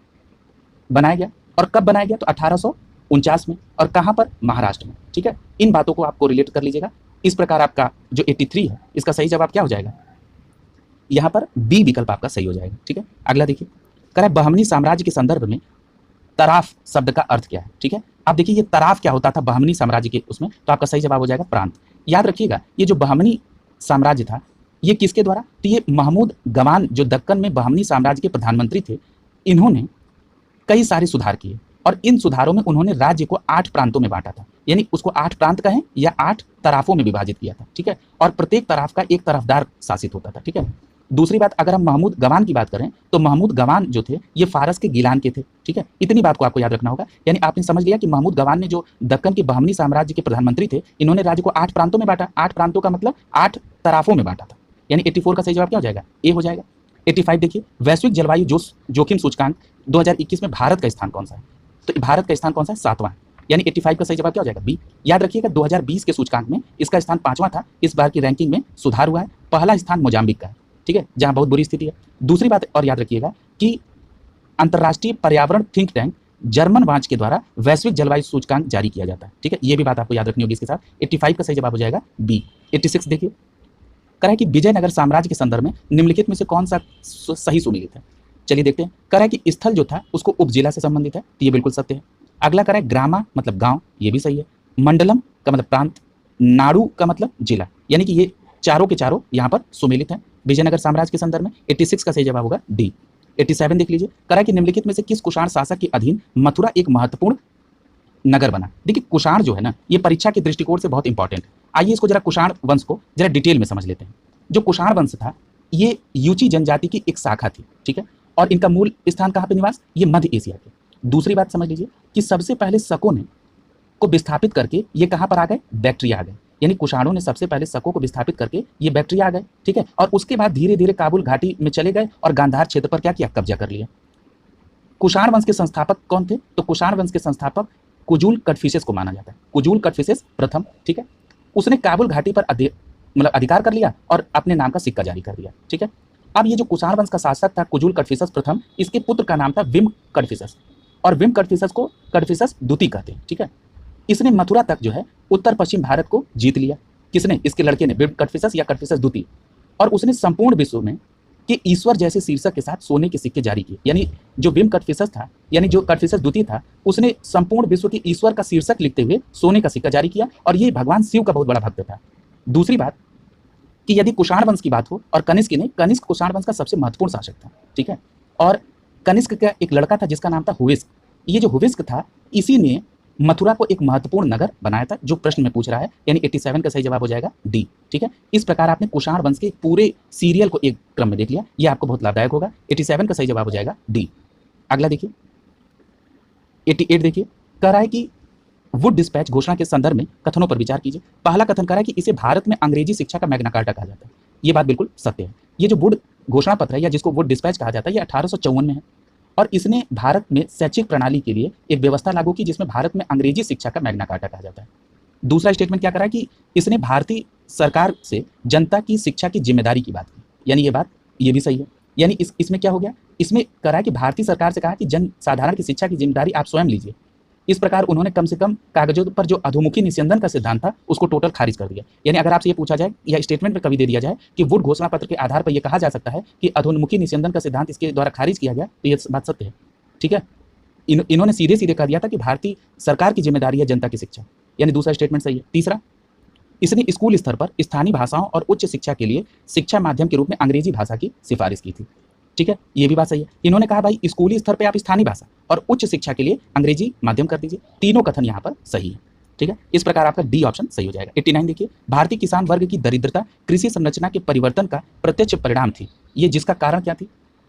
बनाया गया। और कब बनाया गया, तो 1849 में। और कहाँ पर, महाराष्ट्र में। ठीक है, इन बातों को आपको रिलेट कर लीजिएगा। इस प्रकार आपका जो 83 है इसका सही जवाब क्या हो जाएगा, यहाँ पर बी विकल्प आपका सही हो जाएगा। ठीक है, अगला देखिए, कह रहा है बहमनी साम्राज्य के संदर्भ में तराफ शब्द का अर्थ क्या है। ठीक है, अब देखिए ये तराफ क्या होता था बहमनी साम्राज्य के उसमें, तो आपका सही जवाब हो जाएगा प्रांत। याद रखिएगा ये जो बहमनी साम्राज्य था ये किसके द्वारा, तो ये महमूद गवान जो दक्कन में बहमनी साम्राज्य के प्रधानमंत्री थे, इन्होंने कई सारे सुधार किए और इन सुधारों में उन्होंने राज्य को 8 प्रांतों में बांटा था, यानी उसको 8 प्रांत कहें या 8 तराफों में विभाजित किया था। ठीक है, और प्रत्येक तराफ का एक तरफदार शासित होता था। ठीक है, दूसरी बात अगर हम महमूद गवान की बात करें तो महमूद गवान जो थे ये फारस के गिलान के थे। ठीक है, इतनी बात को आपको याद रखना होगा। यानी आपने समझ लिया कि महमूद गवान ने जो दक्कन के बहमनी साम्राज्य के प्रधानमंत्री थे, इन्होंने राज्य को 8 प्रांतों में बांटा। 8 प्रांतों का मतलब 8 तराफों में बांटा था। यानी 84 का सही जवाब क्या हो जाएगा, ए हो जाएगा। 85 देखिए, वैश्विक जलवायु जोखिम सूचकांक 2021 में भारत का स्थान कौन सा है, तो भारत का स्थान कौन सा है, 7वां। यानी 85 का सही जवाब क्या हो जाएगा, बी। याद रखिएगा 2020 के सूचकांक में इसका स्थान 5वां था, इस बार की रैंकिंग में सुधार हुआ है। पहला स्थान मोजाम्बिक का है, ठीक है, जहां बहुत बुरी स्थिति है। दूसरी बात और याद रखिएगा कि अंतर्राष्ट्रीय पर्यावरण थिंक टैंक जर्मन वाच के द्वारा वैश्विक जलवायु सूचकांक जारी किया जाता है। ठीक है, ये भी बात आपको याद रखनी होगी इसके साथ। 85 का सही जवाब हो जाएगा बी। 86 देखिए, कह रहा है कि विजयनगर साम्राज्य के संदर्भ में निम्नलिखित में से कौन सा सही सुमेलित है। चलिए देखते हैं। कह रहा है कि स्थल जो था उसको उपजिला से संबंधित है, तो ये बिल्कुल सत्य है। अगला कह रहा है ग्रामा मतलब गांव, ये भी सही है। मंडलम का मतलब प्रांत, नाडु का मतलब जिला, यानी कि ये चारों के चारों यहाँ पर सुमेलित हैं विजयनगर साम्राज्य के संदर्भ में। 86 का सही जवाब होगा डी। 87 देख लीजिए, कह रहा है कि निम्नलिखित में से किस कुषाण शासक के अधीन मथुरा एक महत्वपूर्ण नगर बना। देखिए कुषाण जो है ना, ये परीक्षा के दृष्टिकोण से बहुत इंपॉर्टेंट है। आइए इसको जरा कुषाण वंश को जरा डिटेल में समझ लेते हैं। जो कुषाण वंश था ये यूची जनजाति की एक शाखा थी। ठीक है, और इनका मूल स्थान कहाँ पे निवास, ये मध्य एशिया के। दूसरी बात समझ लीजिए कि सबसे पहले शकों ने को विस्थापित करके ये कहाँ पर आ गए, बैक्ट्रिया आ गए। यानी कुषाणों ने सबसे पहले शकों को विस्थापित करके ये बैक्ट्रिया आ गए। ठीक है, और उसके बाद धीरे धीरे काबुल घाटी में चले गए और गांधार क्षेत्र पर क्या किया, कब्जा कर लिया। कुषाण वंश के संस्थापक कौन थे, तो कुषाण वंश के संस्थापक कुजुल कटफिसेस को माना जाता है। कुजुल कटफिसेस प्रथम, ठीक है, उसने काबुल घाटी पर अधिकार कर लिया और अपने नाम का सिक्का जारी कर दिया। ठीक है, अब ये जो कुषाण वंश का शासक था कुजुल कटफिसेस प्रथम, इसके पुत्र का नाम था विम कटफिसेस, और विम कटफिसेस को कटफिसेस द्वितीय कहते हैं। ठीक है, इसने मथुरा तक जो है उत्तर पश्चिम भारत को जीत लिया। किसने, इसके लड़के ने, विम कटफिसेस या कटफिसेस द्वितीय। और उसने संपूर्ण विश्व में कि ईश्वर जैसे शीर्षक के साथ सोने के सिक्के जारी किए। यानी जो विम कटफिसेस था, यानी जो कटफिसेस द्वितीय था, उसने संपूर्ण विश्व के ईश्वर का शीर्षक लिखते हुए सोने का सिक्का जारी किया, और ये भगवान शिव का बहुत बड़ा भक्त था। दूसरी बात कि यदि कुषाण वंश की बात हो, और कनिष्क की नहीं, कनिष्क कुषाण वंश का सबसे महत्वपूर्ण शासक था। ठीक है, और कनिष्क का एक लड़का था जिसका नाम था हुविस्क। ये जो हुविस्क था इसी ने मथुरा को एक महत्वपूर्ण नगर बनाया था, जो प्रश्न में पूछ रहा है। यानी 87 का सही जवाब हो जाएगा डी। ठीक है, इस प्रकार आपने कुषाण वंश के पूरे सीरियल को एक क्रम में देख लिया, ये आपको बहुत लाभदायक होगा। 87 का सही जवाब हो जाएगा डी। अगला देखिए, 88 देखिए, कह रहा है कि वुड डिस्पैच घोषणा के संदर्भ में कथनों पर विचार कीजिए। पहला कथन कह रहा है कि इसे भारत में अंग्रेजी शिक्षा का मैग्ना कार्टा कहा जाता है। ये बात बिल्कुल सत्य है। ये जो वुड घोषणा पत्र है या जिसको वुड डिस्पैच कहा जाता है, ये 1854 में है और इसने भारत में शैक्षिक प्रणाली के लिए एक व्यवस्था लागू की जिसमें भारत में अंग्रेजी शिक्षा का मैग्ना कार्टा कहा जाता है। दूसरा स्टेटमेंट क्या कर रहा है कि इसने भारतीय सरकार से जनता की शिक्षा की जिम्मेदारी की बात की, यानी ये बात ये भी सही है। यानी इसमें क्या हो गया, इसमें कह रहा है कि भारतीय सरकार से कहा कि जन साधारण की शिक्षा की जिम्मेदारी आप स्वयं लीजिए। इस प्रकार उन्होंने कम से कम कागजों पर जो अधोमुखी निस्यंदन का सिद्धांत था उसको टोटल खारिज कर दिया। यानी अगर आपसे ये पूछा जाए या स्टेटमेंट में कभी दे दिया जाए कि वुड घोषणा पत्र के आधार पर यह कहा जा सकता है कि अधोमुखी निस्यंदन का सिद्धांत इसके द्वारा खारिज किया गया, तो यह बात सत्य है। ठीक है, इन्होंने सीधे सीधे कह दिया था कि भारतीय सरकार की जिम्मेदारी है जनता की शिक्षा, यानी दूसरा स्टेटमेंट सही है। तीसरा, इसने स्कूल स्तर पर स्थानीय भाषाओं और उच्च शिक्षा के लिए शिक्षा माध्यम के रूप में अंग्रेजी भाषा की सिफारिश की थी। ठीक है, ये भी बात सही है। इन्होंने कहा भाई स्कूली स्तर पे आप स्थानीय भाषा और उच्च शिक्षा के लिए अंग्रेजी माध्यम कर दीजिए। तीनों कथन यहाँ पर सही है। ठीक है, इस प्रकार आपका डी ऑप्शन सही हो जाएगा। 89 देखिए, भारतीय किसान वर्ग की दरिद्रता कृषि संरचना के परिवर्तन का प्रत्यक्ष परिणाम थी। ये जिसका कारण क्या थी?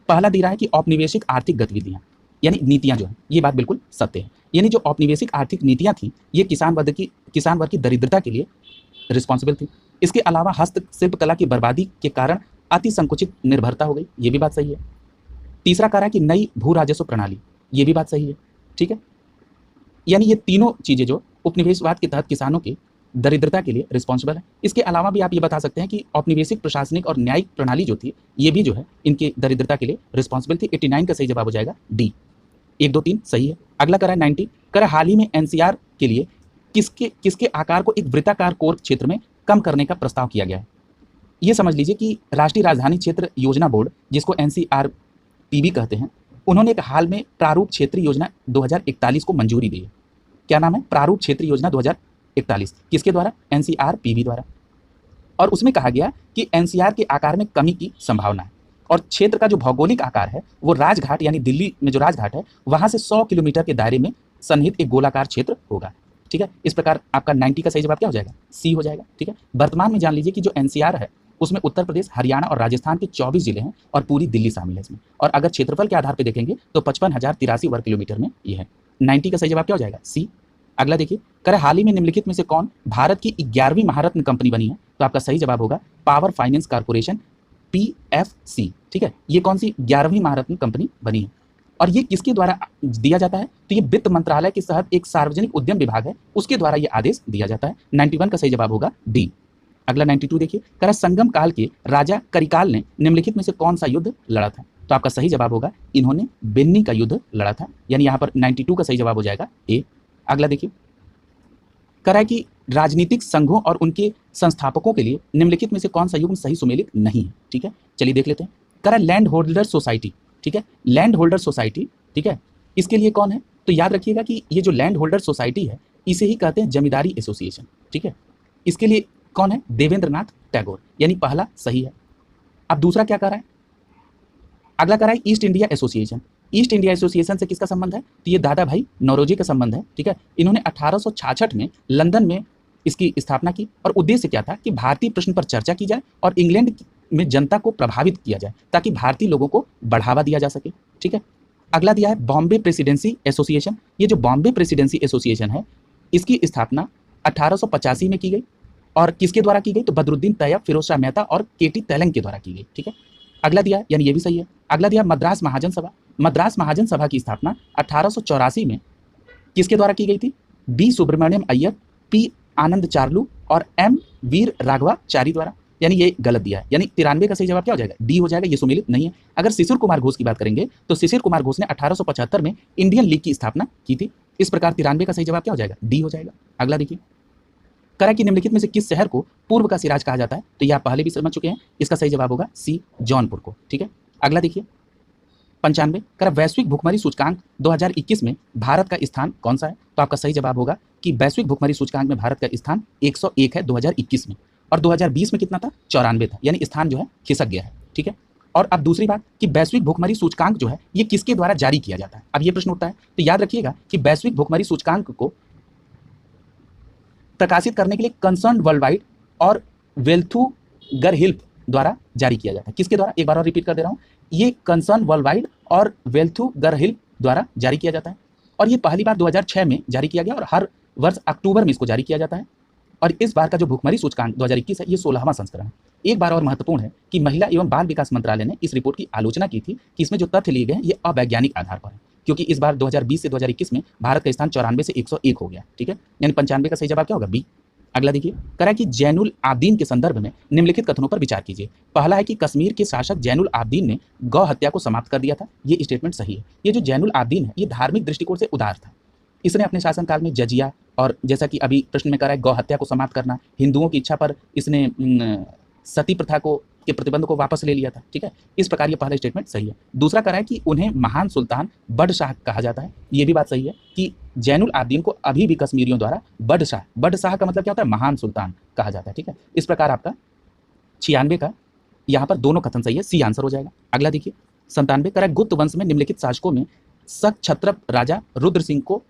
पहला दे रहा है कि औपनिवेशिक आर्थिक गतिविधियां यानी नीतियां जो है, ये बात बिल्कुल सत्य है। यानी जो औपनिवेशिक आर्थिक नीतियां थी ये किसान वर्ग की दरिद्रता के लिए रिस्पॉन्सिबल थी। इसके अलावा हस्तशिल्प कला की बर्बादी के कारण अति संकुचित निर्भरता हो गई, ये भी बात सही है। तीसरा कह रहा है कि नई भू राजस्व प्रणाली, ये भी बात सही है। ठीक है, यानी ये तीनों चीजें जो उपनिवेशवाद के तहत किसानों की दरिद्रता के लिए रिस्पॉन्सिबल है। इसके अलावा भी आप ये बता सकते हैं कि औपनिवेशिक प्रशासनिक और न्यायिक प्रणाली जो थी ये भी जो है इनकी दरिद्रता के लिए रिस्पॉन्सिबल थी। 89 का सही जवाब हो जाएगा डी। 1 2 3 सही है। अगला करा है 90, करा हाल ही में एनसीआर के लिए किसके आकार को एक वृत्ताकार कोर क्षेत्र में कम करने का प्रस्ताव किया गया है। ये समझ लीजिए कि राष्ट्रीय राजधानी क्षेत्र योजना बोर्ड, जिसको एनसीआरपीबी कहते हैं, उन्होंने एक हाल में प्रारूप क्षेत्रीय योजना 2041 को मंजूरी दी है। क्या नाम है? प्रारूप क्षेत्रीय योजना 2041। किसके द्वारा? एनसीआरपीबी द्वारा। और उसमें कहा गया कि एनसीआर के आकार में कमी की संभावना है और क्षेत्र का जो भौगोलिक आकार है वो राजघाट यानी दिल्ली में जो राजघाट है वहां से 100 किलोमीटर के दायरे में सन्निहित एक गोलाकार क्षेत्र होगा। ठीक है, इस प्रकार आपका 90 का सही जवाब क्या हो जाएगा? सी हो जाएगा। ठीक है, वर्तमान में जान लीजिए कि जो एनसीआर है उसमें उत्तर प्रदेश, हरियाणा और राजस्थान के 24 जिले हैं और पूरी दिल्ली शामिल है इसमें। और अगर क्षेत्रफल के आधार पर देखेंगे तो 55,083 वर्ग किलोमीटर में ये है। 90 का सही जवाब क्या हो जाएगा? सी। अगला देखिए, कह हाल ही में निम्नलिखित में से कौन भारत की 11वीं महारत्न कंपनी बनी है? तो आपका सही जवाब होगा पावर फाइनेंस कॉर्पोरेशन, PFC। ठीक है, ये कौन सी 11वीं महारत्न कंपनी बनी है और ये किसके द्वारा दिया जाता है? तो ये वित्त मंत्रालय के तहत एक सार्वजनिक उद्यम विभाग है, उसके द्वारा ये आदेश दिया जाता है। 91 का सही जवाब होगा डी। अगला 92 देखिए, कह संगम काल के राजा करिकाल ने निम्नलिखित में से कौन सा युद्ध लड़ा था? तो आपका सही जवाब होगा इन्होंने बेन्नी का युद्ध लड़ा था, यानी यहाँ पर 92 का सही जवाब हो जाएगा ए। अगला देखिए, कह रहा है कि राजनीतिक संघों और उनके संस्थापकों के लिए निम्नलिखित में से कौन सा युग्म सही सुमेलित नहीं है? ठीक है, चलिए देख लेते हैं। कह रहा है लैंड होल्डर सोसाइटी। ठीक है, लैंड होल्डर सोसाइटी, ठीक है, इसके लिए कौन है? तो याद रखिएगा कि ये जो लैंड होल्डर सोसाइटी है इसे ही कहते हैं जमींदारी एसोसिएशन। ठीक है, इसके लिए कौन है? देवेंद्रनाथ टैगोर, यानी पहला सही है। अब दूसरा क्या कर रहा है? अगला कर रहा है east India association. East India association से किसका संबंध है? तो ये दादा भाई नौरोजी का संबंध है। ठीक है, इन्होंने 1866 में लंदन में इसकी स्थापना की और उद्देश्य क्या था कि भारतीय प्रश्न पर चर्चा की जाए और इंग्लैंड में जनता को प्रभावित किया जाए ताकि भारतीय लोगों को बढ़ावा दिया जा सके। ठीक है, अगला दिया है बॉम्बे प्रेसिडेंसी एसोसिएशन। ये जो बॉम्बे प्रेसिडेंसी एसोसिएशन है इसकी स्थापना 1885 में की गई और किसके द्वारा की गई? तो बदरुद्दीन तैयब, फिरोज शाह मेहता और केटी तेलंग के द्वारा की गई। ठीक है, अगला दिया, यानी ये भी सही है। अगला दिया मद्रास महाजन सभा। मद्रास महाजन सभा की स्थापना 1884 में किसके द्वारा की गई थी? बी सुब्रमण्यम अय्यर, पी आनंद चार्लू और एम वीर राघवाचारी द्वारा, यानी ये गलत दिया है। यानी 93 का सही जवाब क्या हो जाएगा? डी हो जाएगा, ये सुमेलित नहीं है। अगर शिशिर कुमार घोष की बात करेंगे तो शिशिर कुमार घोष ने 1875 में इंडियन लीग की स्थापना की थी। इस प्रकार 93 का सही जवाब क्या हो जाएगा? डी हो जाएगा। अगला देखिए, करा कि निम्नलिखित में से किस शहर को पूर्व का सिराज कहा जाता है? तो यह आप पहले भी समझ चुके हैं, इसका सही जवाब होगा सी, जौनपुर को। ठीक है, अगला देखिए 95, करा वैश्विक भुखमरी सूचकांक 2021 में भारत का स्थान कौन सा है? तो आपका सही जवाब होगा कि वैश्विक भुखमरी सूचकांक में भारत का स्थान 101 है 2021 में, और 2020 में कितना था? 94 था, यानी स्थान जो है खिसक गया है। ठीक है, और अब दूसरी बात कि वैश्विक भुखमरी सूचकांक जो है ये किसके द्वारा जारी किया जाता है? अब ये प्रश्न उठता है, तो याद रखिएगा कि वैश्विक भुखमरी सूचकांक को प्रकाशित करने के लिए कंसर्न वर्ल्ड वाइड और वेल्थुगरहिल्प द्वारा जारी किया जाता है। किसके द्वारा? एक बार और रिपीट कर दे रहा हूं, ये कंसर्न वर्ल्ड वाइड और वेल्थुगरहिल्प द्वारा जारी किया जाता है। और ये पहली बार 2006 में जारी किया गया और हर वर्ष अक्टूबर में इसको जारी किया जाता है। और इस बार का जो भुखमरी सूचकांक 2021 है, ये 16वां संस्करण है। एक बार और महत्वपूर्ण है कि महिला एवं बाल विकास मंत्रालय ने इस रिपोर्ट की आलोचना की थी कि इसमें जो तथ्य लिए गए हैं ये अवैज्ञानिक आधार पर है, क्योंकि इस बार 2020 से 2021 में भारत का स्थान 94 से 101 हो गया। ठीक है, यानी 95 का सही जवाब क्या होगा? बी। अगला देखिए, कह रहा है कि जैनुल आब्दीन के संदर्भ में निम्नलिखित कथनों पर विचार कीजिए। पहला है कि कश्मीर के शासक जैनुल आब्दीन ने गौ हत्या को समाप्त कर दिया था। ये स्टेटमेंट सही है। ये जो जैनुल आब्दीन है, ये धार्मिक दृष्टिकोण से उदार था। इसने अपने शासनकाल में जजिया और जैसा कि अभी प्रश्न में कह रहा है गौ हत्या को समाप्त करना, हिंदुओं की इच्छा पर इसने सती प्रथा को के प्रतिबंध को वापस ले लिया था। ठीक है, इस प्रकार ये पहला स्टेटमेंट सही है। दूसरा कह रहा है कि उन्हें महान सुल्तान बडशाह कहा जाता है। ये भी बात सही है कि जैनुल आब्दीन को अभी भी कश्मीरियों द्वारा बडशाह का मतलब क्या होता है? महान सुल्तान कहा जाता है। ठीक है, इस प्रकार आपका 96 का यहाँ पर दोनों कथन सही है, सी आंसर हो जाएगा। अगला देखिए, 97 कह रहा है गुप्त वंश में निम्नलिखित शासकों में सक्षत्रप राजा रुद्र सिंह को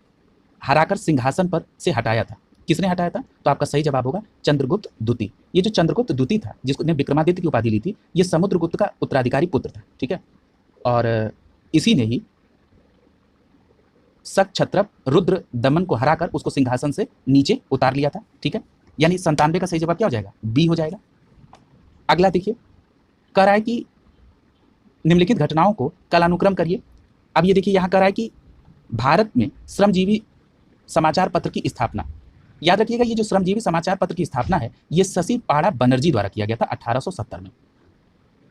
हराकर सिंहासन पर से हटाया था। किसने हटाया था? तो आपका सही जवाब होगा चंद्रगुप्त द्वितीय। ये जो चंद्रगुप्त द्वितीय था, जिसने विक्रमादित्य की उपाधि ली थी, ये समुद्रगुप्त का उत्तराधिकारी पुत्र था। ठीक है, और इसी ने ही सक्षत्रप रुद्र दमन को हराकर उसको सिंहासन से नीचे उतार लिया था। ठीक है, यानी 97 का सही जवाब क्या हो जाएगा? बी हो जाएगा। अगला देखिए, कह रहा है कि निम्नलिखित घटनाओं को कालानुक्रम करिए। अब ये देखिए, यहाँ कह रहा है कि भारत में श्रमजीवी समाचार पत्र की स्थापना, याद रखिएगा ये जो श्रमजीवी समाचार पत्र की स्थापना है, ये शशि पाड़ा बनर्जी द्वारा किया गया था 1870 में।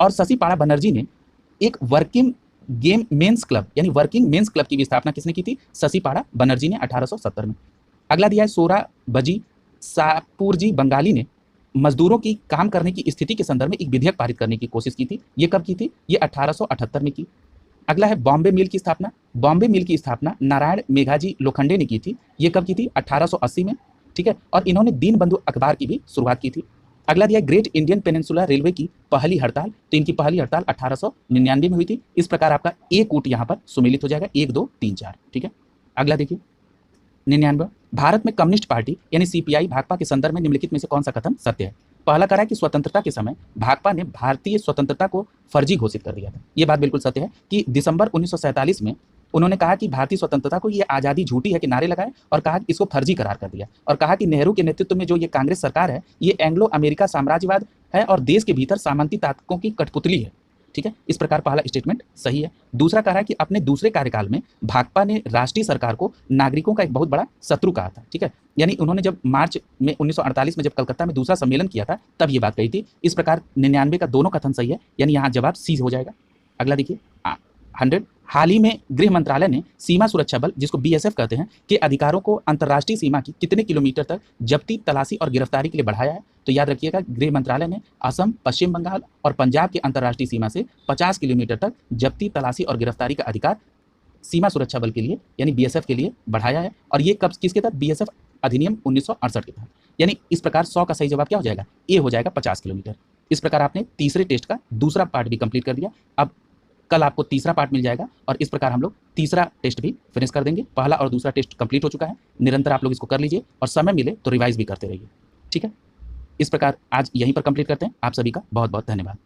और शशि पाड़ा बनर्जी ने एक वर्किंग मेंस क्लब यानी वर्किंग मेंस क्लब की भी स्थापना किसने की थी? शशि पाड़ा बनर्जी ने 1870 में। अगला दिया है सोराबजी सापुरजी बंगाली ने मजदूरों की काम करने की स्थिति के संदर्भ में एक विधेयक पारित करने की कोशिश की थी। ये कब की थी? ये 1878 में की। अगला है बॉम्बे मिल की स्थापना। बॉम्बे मिल की स्थापना नारायण मेघाजी लोखंडे ने की थी। ये कब की थी? 1880 में। ठीक है, और इन्होंने दीनबंधु अखबार की भी शुरुआत की थी। अगला दिया ग्रेट इंडियन पेनिनसुला रेलवे की पहली हड़ताल। तो इनकी पहली हड़ताल 1899 में हुई थी। इस प्रकार आपका एक कूट यहाँ पर सुमेलित हो जाएगा, 1 2 3 4। ठीक है, अगला देखिए 99, भारत में कम्युनिस्ट पार्टी यानी सीपीआई भाकपा के संदर्भ में निम्नलिखित में से कौन सा कथन सत्य है? पहला कह रहा है कि स्वतंत्रता के समय भाकपा ने भारतीय स्वतंत्रता को फर्जी घोषित कर दिया था। ये बात बिल्कुल सत्य है कि दिसंबर 1947 में उन्होंने कहा कि भारतीय स्वतंत्रता को ये आज़ादी झूठी है कि नारे लगाए, और कहा कि इसको फर्जी करार कर दिया, और कहा कि नेहरू के नेतृत्व में जो ये कांग्रेस सरकार है ये एंग्लो अमेरिका साम्राज्यवाद है और देश के भीतर सामंती ताकतों की कठपुतली है। ठीक है, इस प्रकार पहला स्टेटमेंट सही है। दूसरा कह रहा है कि अपने दूसरे कार्यकाल में भाकपा ने राष्ट्रीय सरकार को नागरिकों का एक बहुत बड़ा शत्रु कहा था। ठीक है, यानी उन्होंने जब मार्च में 1948 में जब कलकत्ता में दूसरा सम्मेलन किया था तब ये बात कही थी। इस प्रकार 99 का दोनों कथन सही है, यानी यहाँ जवाब सी हो जाएगा। अगला देखिए 100, हाल ही में गृह मंत्रालय ने सीमा सुरक्षा बल, जिसको बीएसएफ कहते हैं, के अधिकारों को अंतर्राष्ट्रीय सीमा की कितने किलोमीटर तक जब्ती, तलाशी और गिरफ्तारी के लिए बढ़ाया है? तो याद रखिएगा गृह मंत्रालय ने असम, पश्चिम बंगाल और पंजाब के अंतर्राष्ट्रीय सीमा से 50 किलोमीटर तक जब्ती, तलाशी और गिरफ्तारी का अधिकार सीमा सुरक्षा बल के लिए यानी बीएसएफ के लिए बढ़ाया है। और ये कब किसके तहत? बीएसएफ अधिनियम 1968 के तहत। यानी इस प्रकार 100 का सही जवाब क्या हो जाएगा? ए हो जाएगा 50 किलोमीटर। इस प्रकार आपने तीसरे टेस्ट का दूसरा पार्ट भी कंप्लीट कर दिया। अब कल आपको तीसरा पार्ट मिल जाएगा और इस प्रकार हम लोग तीसरा टेस्ट भी फिनिश कर देंगे। पहला और दूसरा टेस्ट कंप्लीट हो चुका है। निरंतर आप लोग इसको कर लीजिए और समय मिले तो रिवाइज भी करते रहिए। ठीक है, इस प्रकार आज यहीं पर कंप्लीट करते हैं। आप सभी का बहुत बहुत धन्यवाद।